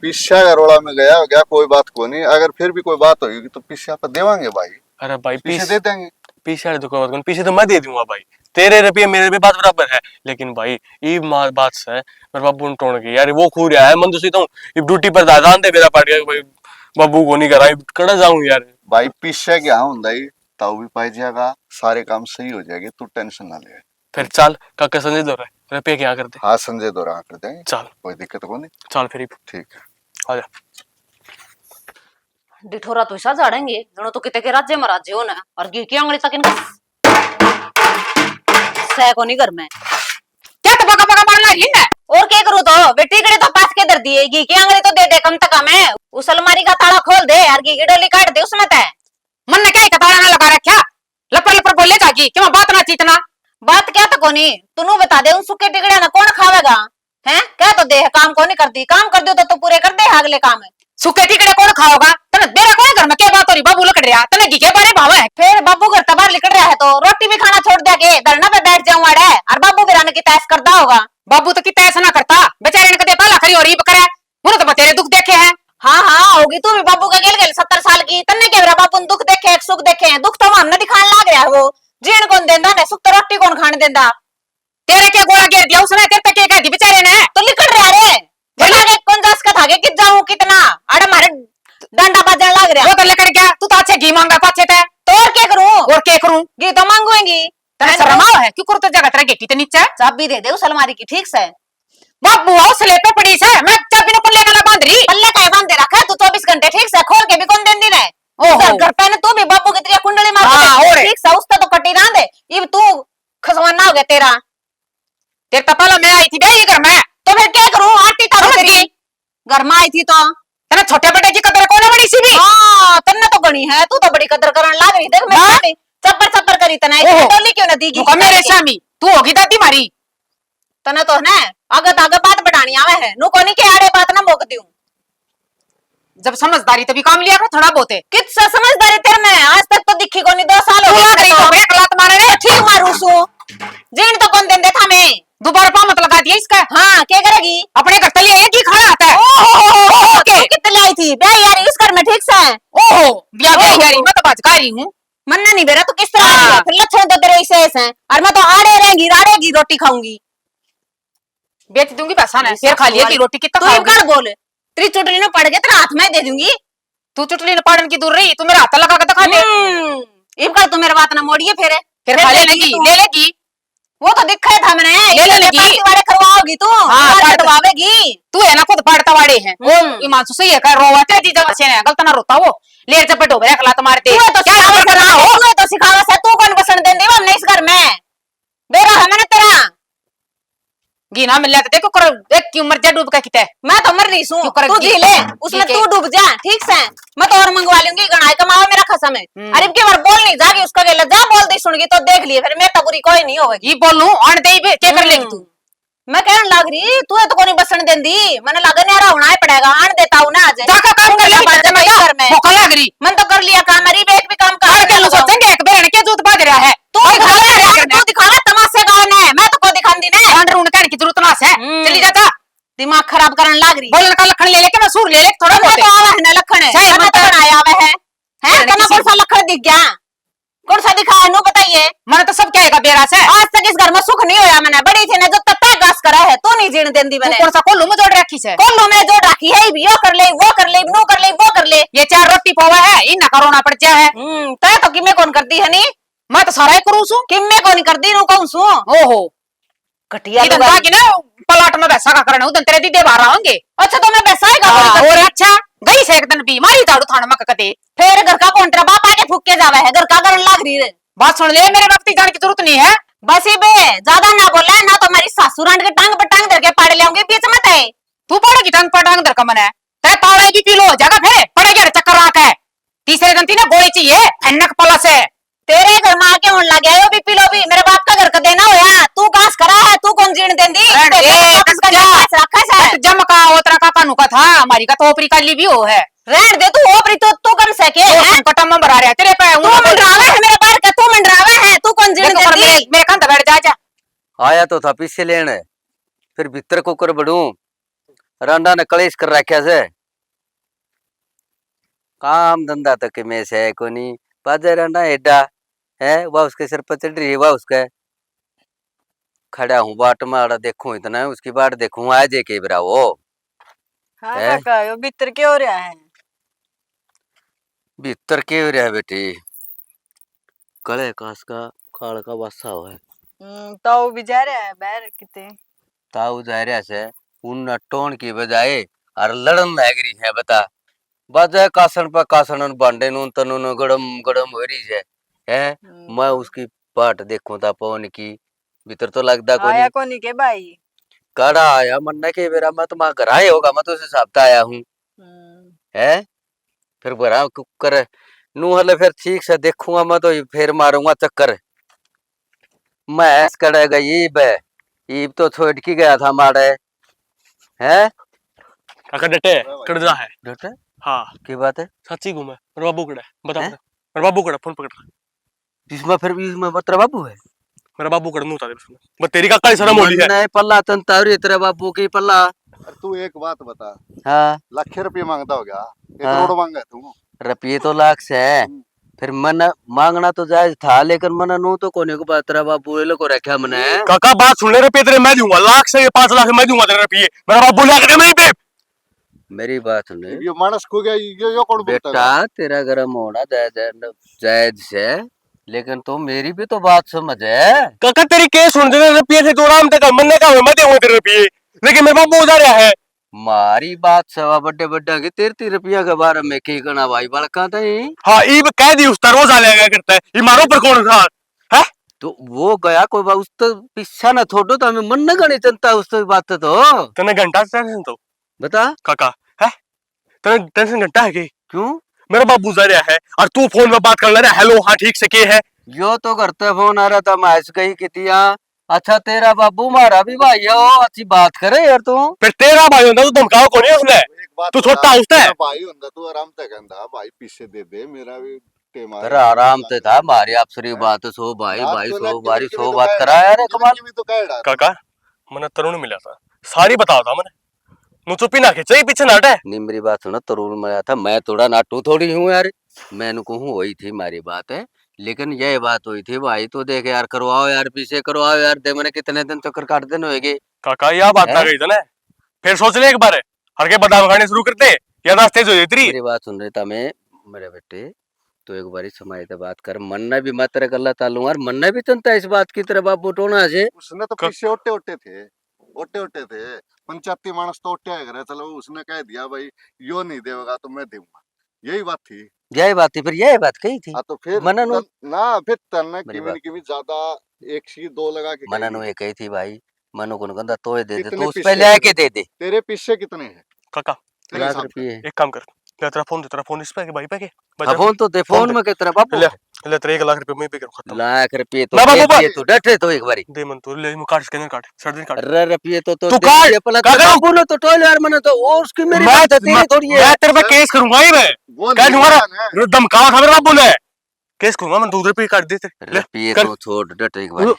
पीछा का रोड़ा में गया हो गया, कोई बात को नहीं। अगर फिर भी कोई बात होगी तो पीछे पे देवांगे भाई। अरे भाई पीछे दे देंगे। पीछे तो कोई बात नहीं, पीछे तो मैं दे दूंगा भाई। तेरे रुपये मेरे रुपये बात बराबर है, लेकिन भाई ये बात से मेरे बाबू ने टोन की यार, वो खू रहा है मन तो सीता हूँ ड्यूटी पर दादा दे मेरा पार्टी भाई बाबू को नहीं करा कड़ा जाऊं यार। भाई पीछे क्या होता ही ताऊ भी पाई जाएगा, सारे काम सही हो जाएंगे, तू टेंशन ना ले। फिर चल काका संजय दो रहे रुपये क्या करते। हाँ संजय दौरा कर देंगे, चल कोई दिक्कत को नहीं। चल फिर ठीक है आ जा। डिठोरा तो ऐसा झाड़ेंगे दोनों तो कितने के राज्य में राज्य हो ना, और की आंगली तक इनका सह को नहीं घर में क्या तो बका बका मारना रही है। और क्या करूँ तो बेटी कड़े तो पास के दर दिए, घी की आंगली तो दे दे कम तक हमें। उस अलमारी का ताला खोल दे और घी की डोली काट दे उसमें तय। मन ने क्या कताड़ा ना लगा रखा, लपर लपर बोले जागी क्यों बात ना चीतना। बात क्या तो कोनी तू बता दे, उन सुखे टिकड़े ना कौन खावेगा हैं? क्या तो दे काम को नहीं करती, काम कर दो तो तू पूरे कर दे अगले काम है। सूखे टिकड़े कौन खाओगा? तने बेरा कौन घर में क्या बात हो रही? बाबू लकड़ रहा तने घी के बारे भावा है। फिर बाबू घर तबार निकल रहा है तो रोटी भी खाना छोड़ दिया के धरना पे बैठ जाऊं अड़े, और बाबू भी रान की तैस करता होगा। बाबू तो कितना ऐसा ना करता, बेचारे ने कदे पाला खरी और करे मुझे तो बतेरे दुख देखे हैं। हाँ हाँ होगी तू भी बाबू का गेल गेल 70 साल की, तन्ने के बाबू ने दुख देखे सुख देखे हैं। दुख तो हमने दिखाने लग रहा है, वो जीण कौन देंदा ने, सुख तो रोटी कौन खाने देंदा। तेरे के गोला गिर दिया उसने, तेरे तक कह दी बेचारे ने तो लिखड़ रहा रे के कौन जास का थागे कित जाऊं कितना अरे मारे डंडा बजने लग रहा। वो तो लेकर गया, तू तो अच्छे घी मांगा पाछे थे तो और क्या करूं? और क्या करूं? घी तो मांगूंगी। तेरे शर्म है क्यों करते जगह तेरे गेटी ते नीचे चाबी दे दे उस अलमारी की, ठीक से बाबू हौसले पे पड़ी से मैं चाबी ने पल्ले ना बांध रही। पल्ले का बांध दे रखा है तू 24 घंटे, ठीक से खोल के भी कौन देंदी ने। ओहो। घर पे ने तू भी बाबू की तरह कुंडली मार हाँ, दे, और ठीक से उससे तो कटी ना दे। ये तू खसवाना हो गया तेरा। तेरे तो पहले मैं आई थी बे ये घर में, तो फिर क्या करूं? आटी था समझ तेरी गई। घर में आई थी तो तेरे छोटे बड़े की कदर कौन बड़ी सी भी। हाँ तन्ने तो गणी है, तू तो बड़ी कदर करने लग रही। देख मैं चप्पर चप्पर करी तना ओहो। डोली क्यों ना दी तू का मेरे स्वामी तू होगी दादी मारी। तने तो है आगे आगे बात बढ़ानी आवे है, नु कोनी के आड़े बात ना मोक दूं। जब समझदारी तभी काम लिया कर थोड़ा बहुत है। कितना समझदारी तेरे में आज तक तो दिखी कोनी, 2 साल हो गए तो एक लात मारे रे ठीक मारू सु जीण तो कौन देंदे था मैं। दोबारा पा मत लगा दिया इसका। हाँ क्या करेगी? अपने घर तले एक ही खाना आता है। ओहो कितने आई थी बे यार इस घर में, ठीक से ओहो बिया गई गाड़ी मैं तो बात कर रही हूँ। मन्ना नहीं बेरा, तू किस तरह हाँ। है? फिर लक्षण तो तेरे ऐसे ऐसे हैं, और मैं तो आड़े रहेंगी राड़ेगी रोटी खाऊंगी। बेच दूंगी पैसा ना फिर खा लिया की रोटी कितना तू खाओगी? कर बोल तेरी चुटली ने पड़ गए तेरे हाथ में दे दूंगी। तू चुटली न पाड़न की दूर रही, तू मेरा हाथ लगा के दिखा दे। इब कर तू मेरे बात ना मोड़िए फिर खा लेगी ले लेगी। वो तो दिखा था मैंने ले लेगी। वाले करवाओगी तू, हाँ, करवावेगी तू है ना खुद फाड़ता वाड़े हैं वो ईमान से सही है कर रोवा तेरी चीज अच्छे ने गलत ना रोता वो ले चपट हो गया खला मारते तू तो सिखावा करना हो, तू तो सिखावा से तू कौन बसन देंदी हम नहीं इस घर में बेरा है मैंने तेरा गीना मिल जाते देखो कर देख क्यों मर जा डूब के किते। मैं तो मर रही हूं, क्यों कर तू गी? जी ले उसमें ठीक है। तू डूब जा, ठीक से मैं तो और मंगवा लूंगी। गणाई कमावा मेरा खसम है। अरे के बार बोल नहीं जागी उसका गेला जा बोल दी सुनगी तो देख लिए फिर मैं तो बुरी कोई नहीं होगी। ये बोलूं अन दे बे क्या कर लेगी तू? मैं कहने लग रही तू तो कोनी बसन देंदी, मैंने लगा न्यारा होना ही पड़ेगा। आन देता हूं ना आज जाकर काम कर ले घर में भूख लग रही मन तो कर लिया काम, मेरी बेट भी काम और क्या कर सोचेंगे एक बेरन के जूत बाज रहा है तू दिखावा तमाशे गाँव ने, मैं तो को दिखांदी ने अंडर उन कहने की जरूरत ना है। चली जाता दिमाग खराब करने लग रही। बोलने का लखन ले लेके मैं सूर ले ले थोड़ा मैं बहुत तो आवा है ना लखन है, सही मैं तो बता। बनाया आवा है कहने तना किसी- कौन सा लखन दिख गया? कौन सा दिखा है नु बताइए। मैंने तो सब कहेगा बेरा से आज तक इस घर में सुख नहीं होया मैंने, बड़ी थी ने जो तत्ता घास करा है तू नहीं जीण देंदी तू मैंने। कौन सा कोल्लू में जोड़ रखी से कोल्लू में जोड़ रखी है, ये कर ले वो कर ले नो कर ले वो कर ले। ये 4 रोटी पोवा है इन ना करोना पड़ जा है। तय तो किमे कौन करती है नी, मैं तो सारा ही करूं सु किमे कौन करती नु कहूं सु ओहो कटिया इधर लगा बाकी ना पलाट में वैसा का करना उधर तेरे दीदे बाहर आएंगे। अच्छा तो मैं पैसा ही का और अच्छा गई से एक दिन बीमारी दाड़ू थाने में कते फिर घर का कौन तेरा बाप आके फूक के जावे है घर का करन लाग रही रे। बात सुन ले, मेरे वक्त जाने की जरूरत नहीं है। बस ही बे ज्यादा ना बोले ना तो मेरी सासू रांड के टांग पे टांग धर के पाड़ लेंगे बीच मत है। तू पड़ेगी टांग पर टांग दर का मन है, ते पावड़ेगी किलो हो जाएगा, फिर पड़ेगी अरे चक्कर आके है। तीसरे दिन तीन गोली चाहिए अन्नक पलस है। तेरे घर में आके होने लग गया यो भी लो भी मेरे बाप का घर का देना होया तू कास करा है तू कौन जीण देंदी जम का ओतरा का कानू का था, हमारी का तो ओपरी का ली भी हो है। रहन दे तू ओपरी तो तू कर सके तो हैं? संकट में भरा रहा है तेरे पे। तू मंडरावे है मेरे बार का तू मंडरावे है तू कौन जीण देंदी। मेरे कंध बैठ जा जा। आया तो था पीछे लेने, फिर भीतर को कर बड़ू रांडा ने कलेश कर रखा से। काम धंधा तक में से कोनी बाजे रांडा एडा है, वह उसके सिर पर चढ़ रही है, वह उसका खड़ा हूँ बाट मारा देखूं इतना उसकी बाट देखूं आज के बरा वो। हाँ है? काका यो भीतर क्या हो रहा है? भीतर के हो रहा है बेटी, कले कास का काल का बसा हुआ है। ताऊ भी जा रहा है बाहर किते। ताऊ जा रहा से उन टोन की बजाय और लड़न लग रही है बता। बाजा कासन पर कासन बांडे नून तनून गड़म गड़म हो रही है। मैं उसकी बाट देखूं ता पवन की भीतर तो लगता कोनी। आया कोनी के भाई? कड़ा आया मन्ना के बेरा मैं तुम्हारा घर आए होगा, मैं तो उस हिसाब से आया हूँ। है फिर बरा कुकर नू हले फिर ठीक से देखूंगा मैं तो फिर मारूंगा चक्कर। मैं कड़ेगा ईब तो छोड़ के गया था मारे है। काका डटे कड़जा है। डटे हाँ की बात है? सच्ची घूमे मेरे बाबू कड़ा बता मेरे बाबू कड़ा फोन पकड़ इसमें फिर भी इसमें बतरा बाबू है। मेरा बाबू कड़ा नू था बस तेरी काका ही शर्म होली है। नहीं पल्ला तन तारी तेरे बाबू की पल्ला। तू एक बात बता, हाँ लाख रुपये मांगता हो गया, एक हाँ। करोड़ मांगा है तू। रुपये तो लाख से है, फिर मन मांगना तो जायज था लेकिन मन नू तो कोने को बातरा बाबू ये को रखा मने। काका बात सुन ले, रुपये तेरे मैं दूंगा, लाख से 5 लाख मैं दूंगा तेरे रुपये। मेरा बाबू ला के नहीं पे। मेरी बात सुन ये मानस को गया यो कौन बोलता है? बेटा तेरा गर्म होना जायज जायज से, लेकिन तो मेरी भी तो बात समझ है। काका तेरी केस सुन दे रुपये से तो आराम तक मन ने कहा मैं दूंगा तेरे रुपये, लेकिन मेरे बाबू जा रहा है। मारी बात सवा बड़े बड़ा की 13 रुपया के बारे में की करना भाई बड़का नहीं। हाँ ईब कह दी उस रोज आ लेगा करता है ये मारो पर कौन था है? तो वो गया कोई बात उस तो पीछा ना छोड़ो तो हमें मन न गणी चिंता उस तो बात तो तने घंटा टेंशन तो बता काका है तने टेंशन घंटा है कि क्यों? मेरा बाबू जा रहा है और तू फोन में बात कर ले रहा है, हेलो हाँ ठीक से के है। यो तो करते फोन आ रहा था मैं कही कितिया। अच्छा तेरा बाबू मारा भी भाई है, वो अच्छी बात करे यार तू। फिर तेरा भाई होता तू धमकाओ कौन है उसने? तू छोटा उसने भाई होता तू आराम से कहता भाई पीछे दे दे मेरा भी टेम तेरा आराम से था मारी आपसरी बात सो भाई भाई सो बारी सो बात करा यार कमाल। तो कह रहा काका मैंने तरुण मिला था सारी बताओ था मैंने नु चुप्पी ना खींचे पीछे नाटे नहीं मेरी बात सुनो तरुण मिला था, मैं थोड़ा नाटू थोड़ी हूँ यार, मैंने कहूँ वही थी हमारी बात है, लेकिन यह बात हुई थी भाई तो देख यार करवाओ यार पीछे करवाओ यार दे मैंने कितने दिन चक्कर काट देने होगी। काका यह बात ना गई था ना, फिर सोच ले एक बार हर के बादाम खाने शुरू करते या रास्ते जो तेरी। मेरी बात सुन रही था मैं मेरे बेटे तो एक बारी समय से बात कर, मनना भी मैं तेरे गला तालूंगा और मनना भी चलता है इस बात की तरह बाप बोटोना से। उसने तो पीछे ओटे थे पंचायती मानस तो ओटे है, चलो उसने कह दिया भाई यो नहीं देगा तो मैं दूंगा, यही बात थी। यही बात थी फिर यही बात कही थी। हाँ तो फिर मनन ना फिर तन्ने किमी ज्यादा एक सी दो लगा के मनन ये कही थी भाई मनु को कहता तो दे दे कितने तो उस पीछे पे लेके दे दे। तेरे पीछे कितने हैं काका तेरे लाख हिसाब से? रुपये एक काम कर तेरा फोन इस पे के भाई पे के हाँ, फोन तो दे फोन में कितना बाबू ले ले तेरे 1 लाख रुपए मैं पे करूं खत्म। लाख रुपये तो ना बाबू दे दिए तो डटे तो एक बारी दे मन तो ले मु काट स्कैनर काट सर्दी काट अरे रुपये तो तू दे काट, दिए, पहले काका। तो बाबू ने तो टोल यार मैंने तो और उसकी मेरी बात है तेरी थोड़ी है। मैं तेरे पे केस करूंगा ही मैं वो कह नहीं दूंगा है ना। धमकावा था मेरे बाबू ने केस करूंगा मैं 2 रुपए काट दे ले रुपये कर। तो छोड़ डट एक बारी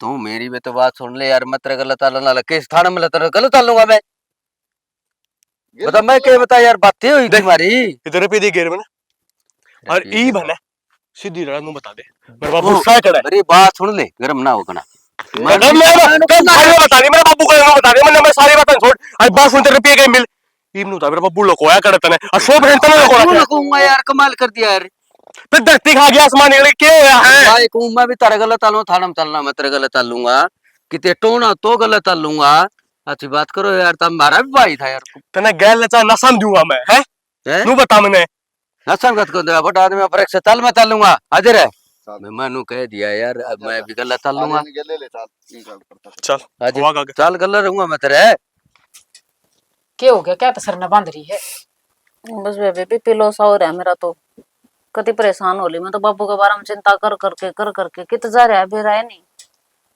तू मेरी भी तो बात सुन ले यार मत गलत ताला केस थाने में लता गलत तालूंगा मैं ये बता तो मैं क्या बता यार बातें हुई थी हमारी इधर रुपए दे गेर मैंने और रुपये ई तो- बने सीधी लड़ा नु बता दे मेरे बाबू सा कड़ा मेरी बात सुन ले गरम ना हो कना मैं बता नहीं मेरे बाबू को बता दे मैंने मैं सारी बातें छोड़ आज बात सुनते रुपए के मिल इब्नु था मेरे बाबू लोग होया करता ने और 100% तने लोग क्यों ना कहूंगा यार कमाल कर दिया यार फिर धरती खा गया आसमान निकल के है भाई कहूं मैं भी तारा गलत तालू थाना में चलना मैं तेरे गलत तालूंगा किते टोना तो गलत तालूंगा। अच्छी बात करो यार तब हमारा भी भाई था यार तने गैर लचा ना समझूंगा मैं है हैं? नु बता मैंने ना संगत को दे बट आदमी फर्क से तल मैं तल लूंगा हाजिर है मैं मनु कह दिया यार अब मैं भी गलत तल लूंगा ले ले चल ये गल करता चल हाजिर हुआ का चल गलत रहूंगा मैं तेरे क्या हो गया? क्या तसर न बांध रही है? बस बेबे बीपी लो सा हो रहा है मेरा तो। कति परेशान हो ली मैं तो बाबू के बारे में चिंता कर करके कित जा रहा है बेरा है नहीं।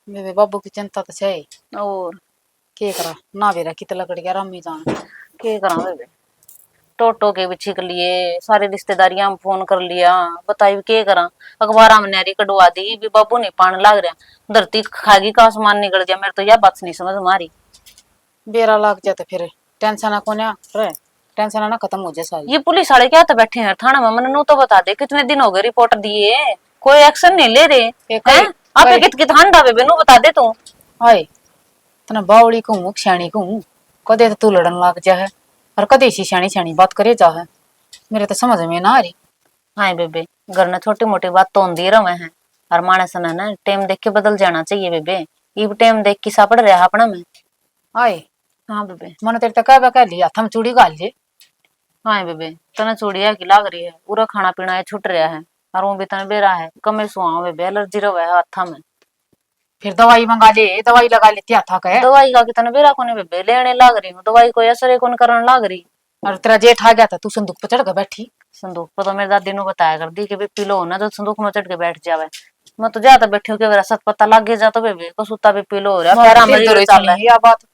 मेरे बाबू की चिंता तो है ही। और क्या करा ना बेरा कित लकड़ गया रमी जान। के करा बेबे टोटो के भी छीक लिए सारी रिश्तेदारियां में फोन कर लिया बताई के करा। अखबार में नैरी कटवा दी भी बाबू नहीं पान लाग रहा धरती खागी का आसमान निकल गया मेरे तो यह बात नहीं समझ मारी। बेरा लग जाता फिर टेंशन को रहे टेंशन ना खत्म हो जाए सारी। ये पुलिस वाले क्या तो बैठे हैं थाना में मैंने तो बता दे कितने दिन हो गए रिपोर्ट दिए कोई एक्शन नहीं ले रहे हैं। आप कित कित हांडा बेबे नु बता दे तू। हाय तना बावड़ी कहूँ श्याणी कहूँ कदे तो तू लड़न लग जा है और कदे सी श्याणी श्याणी बात करे जा है मेरे तो समझ में ना आ रही। हाँ बेबे घर में छोटी मोटी बात तो होंदी रहे हैं और मानस ने ना टाइम देख के बदल जाना चाहिए बेबे। ये टाइम देख के सापड़ रहा अपना में। हाय हाँ बेबे मन तेरे तक कह लिया थम चूड़ी गाल ले। हाँ बेबे तना चूड़िया की लाग रही है पूरा खाना पीना है छुट रहा है और वो भी तना बेरा है कमे सुहा बेबे एलर्जी रहा है हाथा में। फिर दवाई मंगा ले दवाई लगा लेती हाथा का है। दवाई का कितना बेरा को बेबे लेने लाग रही हूँ दवाई कोई असर कौन करने लाग रही। और तेरा जेठ आ गया था तू संदूक पर चढ़ कर बैठी। संदूक पर तो मेरी दादी ने बताया कर दी कि बेबी पिलो ना तो संदूक में चढ़ के बैठ जावे। मैं तो ज्यादा बैठी हूँ कि सत पता लग गया जा तो बेबे को सुता भी पिलो हो रहा पैरा में रीढ़ चल रहा है बात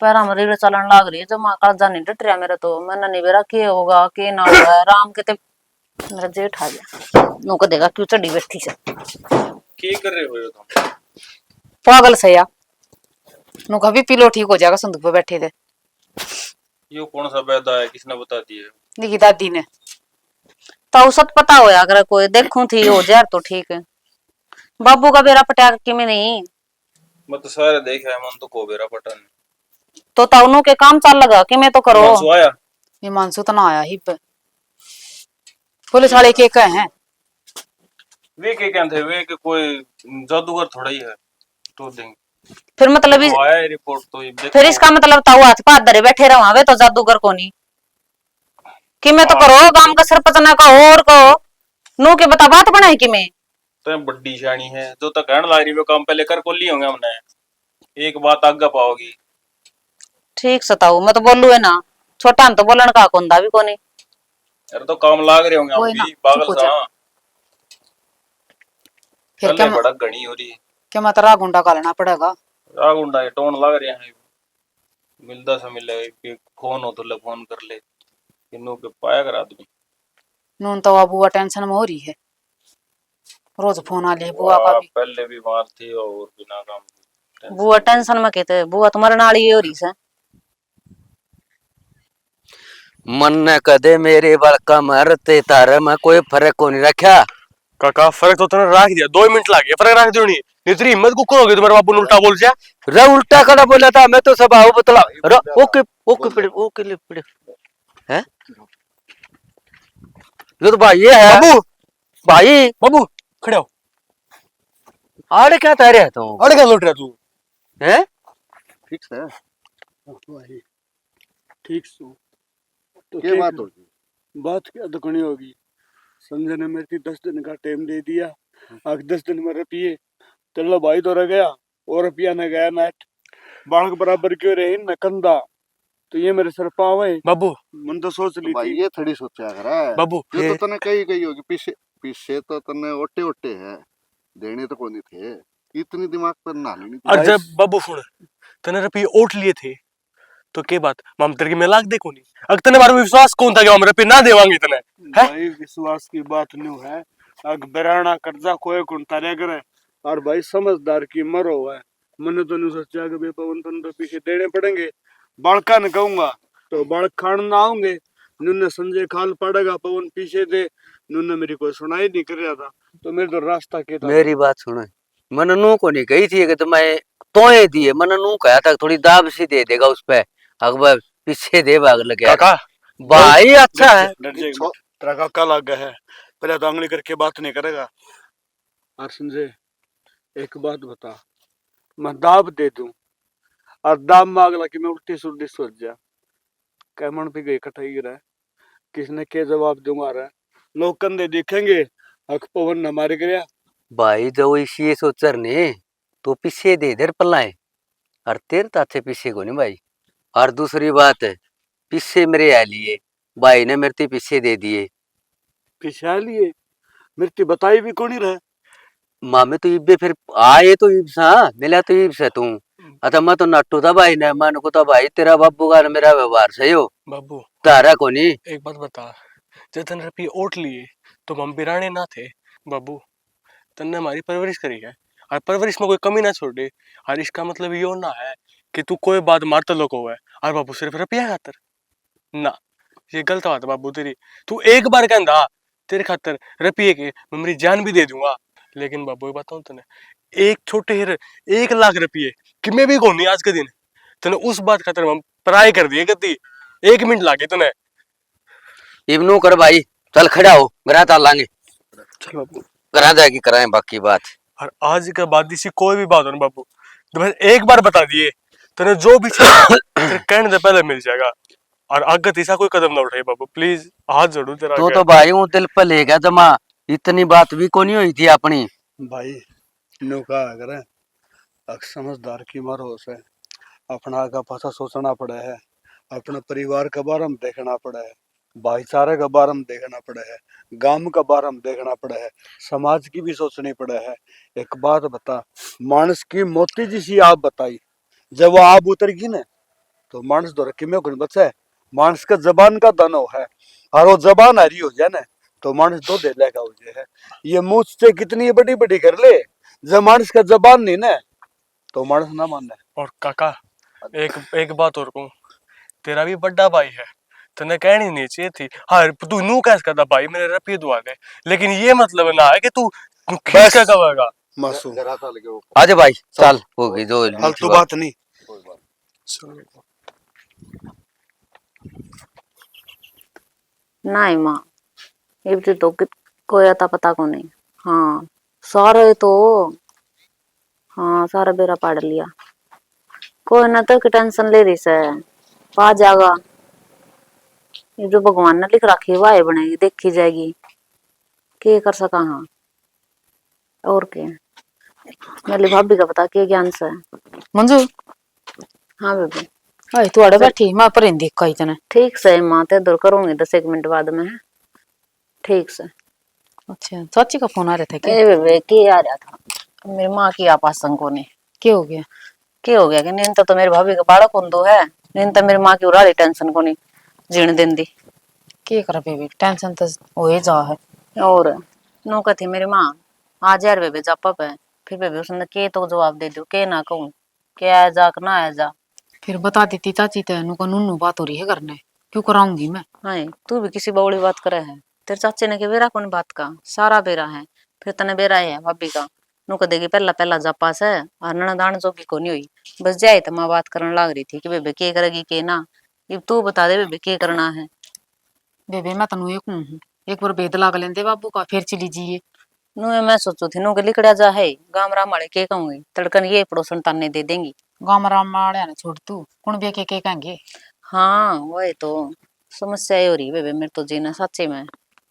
पैरा में रीढ़ चलन लाग रही है जो माँ कालजा नहीं डट रहा मेरा तो मैंने नहीं बेरा के होगा के ना होगा राम के मेरा जेठ आ गया नो को देगा क्यों चढ़ी बैठी से की कर रहे हो तुम पागल सया नु कभी पिलो ठीक हो जाएगा संदूक पे बैठे थे। ये कौन सा पैदा है किसने बता दिया निकी दादी ने तो सत पता होया अगर कोई देखूं थी हो जाए तो ठीक है। बाबू का बेरा पटाक कि में नहीं मैं तो सारे देखे है मन तो को बेरा पटन तो ताउनु के काम चल लगा कि मैं तो करो। मानसू आया ये मानसू तो ना आया ही पे पुलिस वाले के कहे हैं वे के कहते वे के कोई जादूगर थोड़ा ही है तो देंगे फिर मतलब वो आया है रिपोर्ट तो ये फिर इसका मतलब ताऊ हाथ पाथ धरे बैठे रहा वे तो जादूगर को नहीं कि मैं तो करो गांव का सरपंच ना कहो और कहो नो के बता बात बनाए कि मैं तो बड्डी शानी है जो तक कहने ला रही वो काम पहले कर को ली होंगे हमने एक बात आगे पाओगी। ठीक सताऊ मैं तो बोलू है ना छोटा हम तो बोलन का कोंदा भी कोनी अरे तो काम लाग रहे होंगे हम भी पागल सा फिर क्या बड़ा घनी हो रही है क्या मैं तेरा गुंडा कालना पड़ेगा। रागुंडा टोन लग रहे हैं मिलता सा मिले कि फोन हो तो ले फोन कर ले इन्हों के पाया कर आदमी नून तो बुआ टेंशन में हो रही है रोज फोन आ ले बुआ का भी पहले भी मार थी और बिना काम बुआ टेंशन में कहते बुआ तुम्हारे नाली हो रही से मन न कदे मेरे बाल का मरते तारे में कोई फर्क को नहीं रखा काका फर्क तो तूने रख दिया 2 मिनट लगे फर्क रख दियो नहीं इतनी हिम्मत को करोगे तुम्हारे बापू ने उल्टा बोल जा रे उल्टा खड़ा बोला था मैं तो सब आओ बतला ओके ओके पड़े हैं ये तो भाई ये है बाबू भाई बाबू खड़े हो आड़े क्या तैयार है तू अरे क्या लौट रहा तू हैं ठीक है भाई ठीक सो तो क्या बात होगी बात क्या तो कनी होगी संजय ने मेरे 10 दिन का टाइम दे दिया आग 10 दिन में रुपये चलो भाई तो रह गया और रुपया न गया नेट बालक बराबर क्यों रहे न कंधा तो ये मेरे सर पाव है बाबू मन तो सोच ली भाई थी ये थोड़ी सोचा करा बाबू ये तो तने कही होगी पीछे पीछे तो तने ओटे ओटे है देने तो कोनी थे इतनी दिमाग पर ना लेनी और जब बाबू सुन तने रुपये ओट लिए थे तो के बात माम तेरे की मैं लाग देखो नहीं अगर तने बारे में विश्वास कौन था कि हम रुपये ना देवांगे तने भाई विश्वास की बात नहीं है अग बराना कर्जा कोई कौन तारे करे और भाई समझदार की मरो है मैंने तो नहीं सोचा कि भाई पवन तन तो पीछे देने पड़ेंगे बालका ने कहूंगा तो बालक खान ना आऊंगे नुने संजय खाल पड़ेगा पवन पीछे दे नुने मेरी कोई सुनाई नहीं कर रहा था तो मेरे तो रास्ता के था मेरी बात सुनो मन नू को नहीं कही थी कि तुम्हें तोए दिए मन नू कहा था थोड़ी दाब सी दे देगा उस पे अकबर पीछे दे भाग लगे काका भाई अच्छा है डर जाएगा तेरा काका लग गया है पहले तो आंगली करके बात नहीं करेगा और संजय एक बात बता मैं दाब दे दूं और दाब मांगला कि मैं उल्टी सुल्टी सोच जा कैमन पे गई कटाई रहा किसने के जवाब दूंगा रहा लोग कंधे देखेंगे अख पवन न मारे गया। भाई जो इसी सोचर ने तो पीछे दे इधर पल्लाए और तेरे ताथे पीछे को नहीं भाई। और दूसरी बात है पीछे मेरे आ लिए भाई ने मेरे पीछे दे दिए। पिछा लिए मृत्यु बताई भी कौन ही रहे। मामे तो इब्बे फिर आए तो इब सा मिला तो इब से तू अतः मैं तो नट्टू था भाई ने मन को तो भाई तेरा बाबू का न मेरा व्यवहार सही हो बाबू तारा को नहीं। एक बात बता, जब तन रुपये ओट लिए तो हम बिराने ना थे बाबू। तन्ने हमारी परवरिश करी है और परवरिश में कोई कमी ना छोड़े। और इसका मतलब यो ना है कि तू कोई बात मारता लोग है और बाबू सिर्फ रुपया खातर ना। ये गलत बात है बाबू तेरी। तू एक बार कहंदा तेरे खातर रुपये के मैं मेरी जान भी दे दूंगा, लेकिन बाबू ये बताऊं तने एक छोटे हिर 1 लाख रुपये कि मैं भी कोनी आज के दिन तने उस बात खातर हम पराई कर दिए कती 1 मिनट लागे तने। इब्नू कर भाई चल खड़ा हो घरा ताल लांगे चल बाबू। घरा जाके कराएं बाकी बात। और आज के बाद इसी कोई भी बात हो ना बाबू तो बस एक बार बता दिए तने जो भी चाहिए तेरे कहने से पहले मिल जाएगा। और आगे तीसरा कोई कदम ना उठाए बाबू प्लीज, हाथ जोड़ू तेरा आगे। तो भाई हूँ दिल पर ले गया जमा इतनी बात भी को नहीं हुई थी अपनी। भाई नो कहा करे अक समझदार की मरो से अपना का पासा सोचना पड़ा है, अपने परिवार के बारे में देखना पड़ा है, भाईचारे के बारे में देखना पड़ा है, गांव के बारे में देखना पड़ा है, समाज की भी सोचनी पड़ा है। एक बात बता, मानस की मोती जैसी आप बताई जब वो आप उतरगी ना तो मानस दो रखी में बचा है। मानस का जबान का दनो है और वो जबान हरी हो जाए ना तो मानस दो दे लेगा हो जाए। ये मुझ से कितनी बड़ी बड़ी कर ले जब मानस का जबान नहीं ना तो मानस ना मानना। और काका एक एक बात और कहूं, तेरा भी बड़ा भाई है, तने कहनी नहीं चाहिए थी। हाँ तू नू कैस करता भाई मेरे रुपये दुआ दे, लेकिन ये मतलब ना है कि तू खींच के कहेगा। मासूम आजा भाई चल होगी जो फालतू बात नहीं। नहीं माँ इब्ती तो कोई अता पता को नहीं। हाँ सारे तो हाँ सारा बेरा पाड़ लिया। कोई ना तो की टेंशन ले रही से पा जाएगा। ये जो भगवान ने लिख रखी है वाह बनेगी देखी जाएगी के कर सका। हाँ और क्या मेरी भाभी का पता के ज्ञान से। मंजू हाँ बेबी आई तू अड़े बैठी मैं पर देख कही तने। ठीक से माँ ते दूर करूंगी 10 मिनट बाद में। ठीक से। अच्छा चाची का फोन आ रहा था क्या? ए बेबे के आ रहा था मेरी माँ की आपासन को नहीं क्या हो गया? क्या हो गया कि नींद तो मेरी भाभी का बाड़क दो है। नींद तो मेरी माँ की उड़ा टेंशन को नहीं जीण देन दी। क्या कर बेबी टेंशन तो हो ही जा है। और नो कथी मेरी माँ आज यार बेबे जा पप है फिर बेबे उसने के तो जवाब दे दो के ना कहूँ के आ जा ना आ जा। फिर बता देती चाची तेनू को नूनू बात हो रही है करने क्यों कराऊंगी मैं। हाँ तू भी किसी बौड़ी बात करे है तेरे चाचे ने के बेरा कौन बात का सारा बेरा है फिर तने बेरा है भाभी का नु को देगी पहला पहला जापा से और ननदान जोगी को नहीं हुई बस जाए तो माँ बात करने लग रही थी कि बेबे के करेगी के ना। अब तू बता दे बेबे के करना है। बेबे मैं तनु एक हूँ एक बार बेद लाग लेंदे बाबू का फिर चली जाइए। नु मैं सोचू थी नु के लिकड़ा जा है गाम राम वाले के कहूंगी तड़कन ये पड़ोसन ताने दे देंगी। गाँव राम माड़े ने छोड़ तू कौन भी के कहेंगे। हाँ वही तो समस्या हो रही बेबे मेरे तो जीना सच्चे में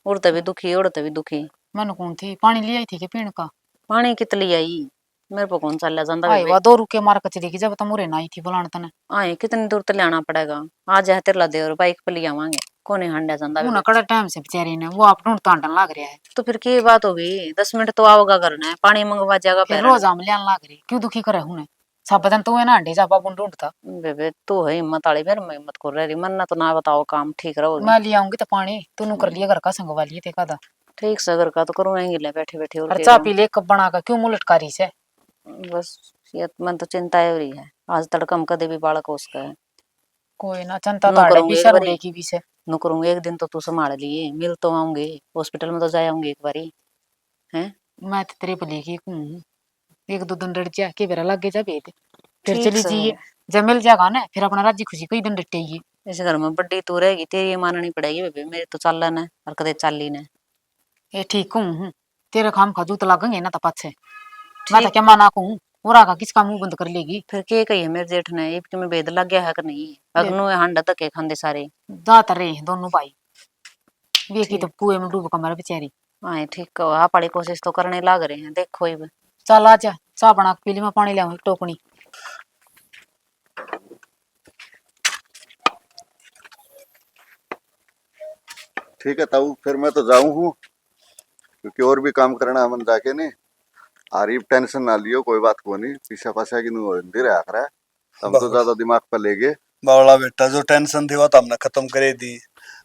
उड़ते भी दुखी उड़ते भी दुखी। मैंने कौन थी पानी ले आई थी के पीने का? पानी कितली आई मेरे को कौन चला जाता आई वा 2 रुके मार कचरी की जब तुम ना आई थी बुलाने तने। आए कितनी दूर तो लाना पड़ेगा आज है तेरे ला दे और बाइक पे ले आवांगे कोने हंडा जाता वो ना कड़ा टाइम से बेचारी ने वो आप ढूंढ तांडन लग रहा है। तो फिर की बात होगी 10 मिनट तो आओगा करना पानी मंगवा जाएगा फिर रोज आम लियान लग रही क्यों दुखी करे हूं सब बदन तो है ना अंडे जा बाबू ढूंढता। बेबे तू है हिम्मत वाली फिर मैं हिम्मत कर रही मन ना तो ना बताओ काम ठीक रहोगे। मैं ले आऊंगी तो पानी तूने कर लिया घर का संगवा लिए ते कादा ठीक से घर का तो करूंगी ले बैठे बैठे और चाय पी ले कब बना का क्यों मुंह लटकारी से। बस ये मन तो चिंता हो रही है आज तड़कम कदे भी बालक उसका है कोई ना चिंता ताड़े की शर्म की भी से नु करूंगी एक दिन तो तू संभाल लिए मिल तो आऊंगे हॉस्पिटल में तो जाए आऊंगी एक बारी हैं। मैं तो तेरे भले की हूं 1-2 दिन डर जा के बेरा लग जा बेद फिर चली जाइए जब मिल जाएगा ना फिर अपना राजी खुशी कई दिन डटेगी। इस घर में बड्डी तू रहेगी तेरी माननी पड़ेगी बेबे मेरे तो चलन है और कदे चाली ने ये ठीक हूं तेरे काम खा जूत लगेंगे ना तो पाछे मैं तो क्या माना कहूं और का किसका मुंह बंद कर लेगी। फिर के कही है मेरे जेठ ने ये में भेद लग गया है कि नहीं अगनु हांडा तक खांदे सारे जात रहे दोनों भाई बेकी तो कुएं में डूब कर मर बेचारी। हाँ ठीक है, आप बड़ी कोशिश तो करने लग रहे हैं, देखो ही। चल आजा चाह बना के पी ली, मैं पानी लाऊं एक टोकनी। ठीक है ताऊ, फिर मैं तो जाऊं हूँ, क्योंकि और भी काम करना है मन जाके ने। आरिफ टेंशन ना लियो, कोई बात को नहीं, पीछा पाछा की नहीं हिंदी रहा कर, हम तो ज्यादा दिमाग पर ले गए। बावला बेटा, जो टेंशन थी वो तो हमने खत्म करे दी।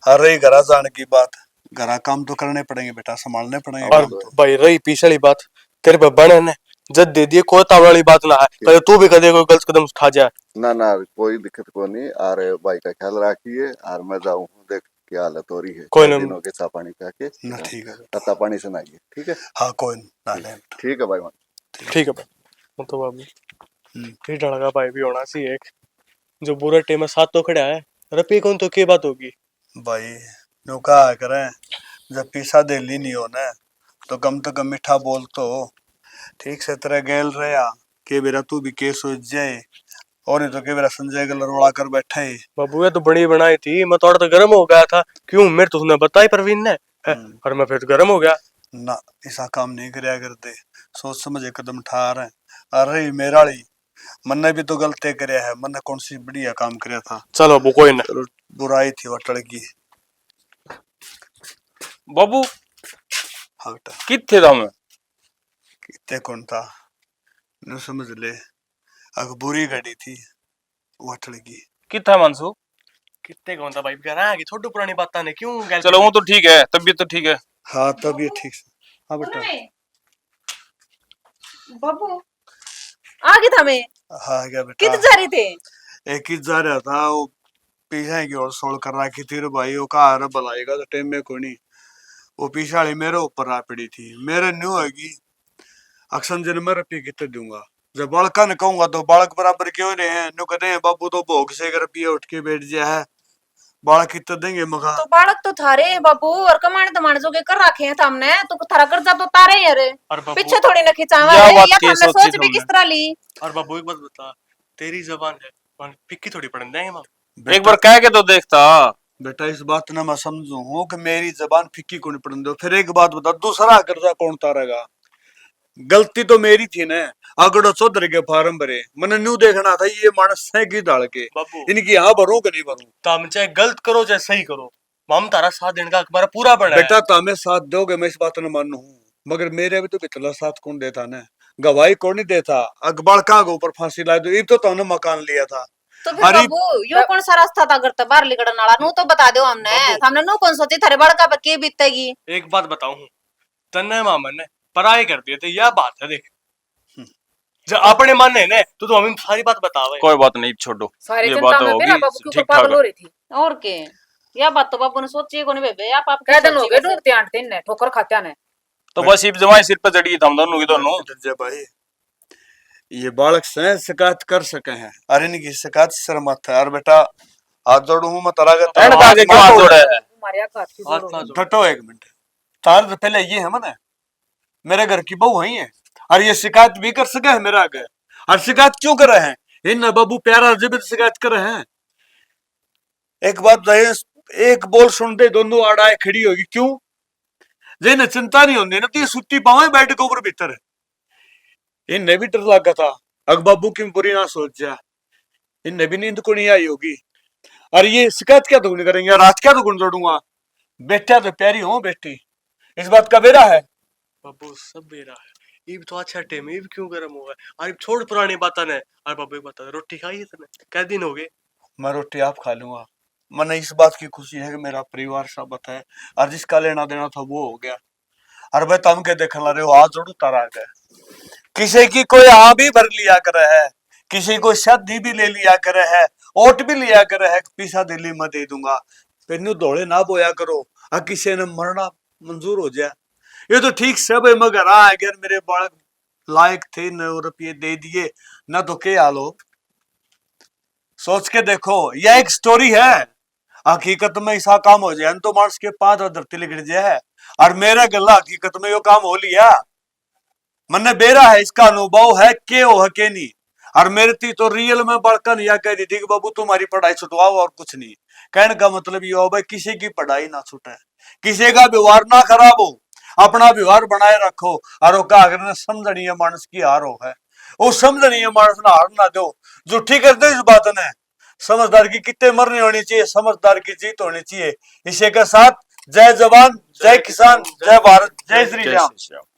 हर रही घरा जाने की बात, घरा काम तो करने पड़ेंगे बेटा, संभालने पड़ेंगे और काम तो। भाई रही पीछे वाली बात, तेरे पे बने ने जद दे दिए, कोई तावड़ वाली बात ना है, कभी तू भी कदे कोई गलत कदम उठा जाए। ना ना, कोई दिक्कत को नहीं। और भाई का ख्याल रखिए, और मैं जाऊं हूँ, देख क्या हालत हो रही है। कोई चार नहीं। दिन हो गए चा पानी पा के। ना ठीक है, तत्ता पानी सुनाइए, ठीक है। हाँ कोई ना ले। ठीक है भाई मान। ठीक है भाई, मतलब बाबू ये ढड़का भाई भी होना चाहिए एक, जो बुरे टाइम में साथ तो खड़ा है। रपी कौन तो क्या बात होगी भाई, नो कहा करें, जब पीसा दे ली नहीं हो ना, तो कम तो कम मीठा बोल तो ठीक से तरह गैल रहा के बेरा तू भी के सोच जाए, और नहीं तो के बेरा संजय गल रोड़ा कर बैठा है। बाबू? ये तो बड़ी बनाई थी, मैं थोड़ा तो गर्म हो गया था। क्यों? मेरे तो उसने बताई प्रवीण ने है, और मैं फिर गर्म हो गया। ना ऐसा काम नहीं करया करते, सोच समझ के कदम उठा रहे हैं। अरे मेराली मन्ने भी तो गलती करया है, मन्ने कौन सी बढ़िया काम करया था। चलो बाबू कोई ना, चलो बुराई थी वटड़ की। बाबू हाँ बेटा, किथे था मैं? कितने कौन था न समझ ले, अग बुरी घड़ी थी वटड़ की। किथा मानसू? कितने कौन था भाई, कह रहा है कि छोटू पुरानी बात ने क्यों गैल चलो वो तो ठीक है, तबीयत तो ठीक है। हाँ तब ये ठीक से। हाँ बेटा, बाबू आ गई था मैं। हाँ क्या बेटा, कित जा रहे थे? एक ही जा रहा था वो, पीछे की ओर सोल कर रखी थी रे भाई, वो कहा अरे बुलाएगा तो टाइम में कोई नहीं। वो पीछे वाली मेरे ऊपर आ पड़ी थी, मेरे न्यू होगी अक्सर जन मैं रुपये कितने दूंगा। जब बालका ने कहूंगा तो बालक बराबर क्यों रहे हैं, नु कहते हैं बाबू तो भोग से रुपये उठ के बैठ गया है, बालक कितने देंगे मगा। तो बालक तो थारे हैं बाबू, और कमाने दमाने जो के कर रखे हैं हमने, तो थारा कर्जा तो तारे ही अरे और बाबू पीछे थोड़ी न खिंचावा यह है, बात या के हमने सोची सोच भी तुमने? किस तरह ली। और बाबू एक बात बता, तेरी जबान है पिक्की थोड़ी पढ़ने देंगे हम। एक बार कह के तो देखता। बेटा इस बात ना मैं समझू हूँ कि मेरी जबान फिक्की को नहीं पड़ने दो। फिर एक बात बता, दूसरा कर्जा कौन तारेगा? गलती तो मेरी थी ना, अगड़ो चौधरी के फार्म भरे, मैंने न्यू देखना था ये मानस है की डाल के बाबू इनकी यहाँ भरू कि नहीं भरू। तुम चाहे गलत करो चाहे सही करो, हम तारा साथ देने का हमारा पूरा बना है। बेटा तामे साथ दोगे, मैं इस बात न मानू हूँ, मगर मेरे भी तो बितला साथ कौन देता ना, गवाही कौन नहीं देता। अकबर का ऊपर फांसी ला दो, तो तुमने मकान लिया था। तो फिर अरे बाबू यो कौन सा रास्ता था अगर बाहर निकलने वाला? नू तो बता दो हमने, बाबू। हमने नू कौन सोची थारे बड़का पे के बीतेगी। एक बात बताऊं, तन्ने मामन ने पराई कर दिए थे, यह बात है देख। जब अपने मन है ना तो हमें सारी बात बतावे। कोई बात नहीं छोड़ो, सारी ये चिंता बात में होगी मेरा बाबू क्यों ठीक पागल ठाक। हो रही थी। और के या बात तो बाबू ने सोची को नहीं बेबे, आप कह दिन हो गए डूबते आंटते ने ठोकर खात्या ने। तो बस इब जमाई सिर पे चढ़ी थी हम दोनों की दोनों। जय भाई, ये बालक से शिकायत कर सके हैं, अरे इनकी शिकायत सर मत है। और बेटा हाथ जोड़ू हूँ मैं तरा एंड का आगे क्यों हाथ जोड़ा है? मारिया का की हाथ जोड़ो। ना जोड़। घटो एक मिनट, तार से पहले ये है मने मेरे घर की बहू है, और ये शिकायत भी कर सके है मेरा आगे। और शिकायत क्यों कर रहे हैं इन बाबू, प्यारा जब शिकायत कर रहे हैं। एक बात बताइए, एक बोल सुन दे दोनों आड़ाए खड़ी होगी क्यों? जिन्हें चिंता नहीं होती ना, तो ये सुती पावे बेड के ऊपर भीतर, इन्हें भी डर लगा था अग बाबू की बुरी ना सोच जा, इन्हें भी नींद को नहीं आई होगी। और ये शिकायत क्या दुगनी करेंगे, रात क्या दुगुन जोड़ूंगा। बेटा तो प्यारी हो बेटी, इस बात का बेरा है। बाबू सब बेरा है, ये तो अच्छा टाइम है, ये क्यों गर्म हुआ है? अरे छोड़ पुरानी बातें ने। और बाबू एक बता, रोटी खाई है तूने? क्या दिन हो गए? मैं रोटी आप खा लूंगा, मैंने इस बात की खुशी है कि मेरा परिवार साबत है, और जिसका लेना देना था वो हो गया। और भाई तुम के देखने ला रहे हो, हाथ जोड़ू तारा गए, किसी की कोई आ भी भर लिया करे है, किसी को शादी भी ले लिया करे है, ओट भी लिया करे है, पीसा दिल्ली में दे दूंगा, फिर दौड़े ना बोया करो, और किसी ने मरना मंजूर हो जाए। ये तो ठीक सब है, मगर अगर मेरे बालक लायक थे, 9 रुपये दे दिए ना, तो क्या हाल हो। सोच के देखो, यह एक स्टोरी है, हकीकत में ऐसा काम हो जाए तो मार्स के 5 धरती लिख जाए। और मेरा गला हकीकत में यो काम हो लिया, मन्ने बेरा है, इसका अनुभव है के हो है के नहीं। और मेरे ती तो रियल में बड़कन या कह दी थी कि बाबू तुम्हारी पढ़ाई छुटवाओ और कुछ नहीं, कहने का मतलब ये हो भाई किसी की पढ़ाई ना छूटे, किसी का व्यवहार ना खराब हो, अपना व्यवहार बनाए रखो। और का अगर समझनीय मानस की हार हो है, वो समझनीय मानस ना हार ना दो, जो ठीक करते इस बात ने। समझदार की कितने मरनी होनी चाहिए, समझदार की जीत होनी चाहिए। इसी के साथ जय जवान, जय किसान, जय भारत, जय श्री राम।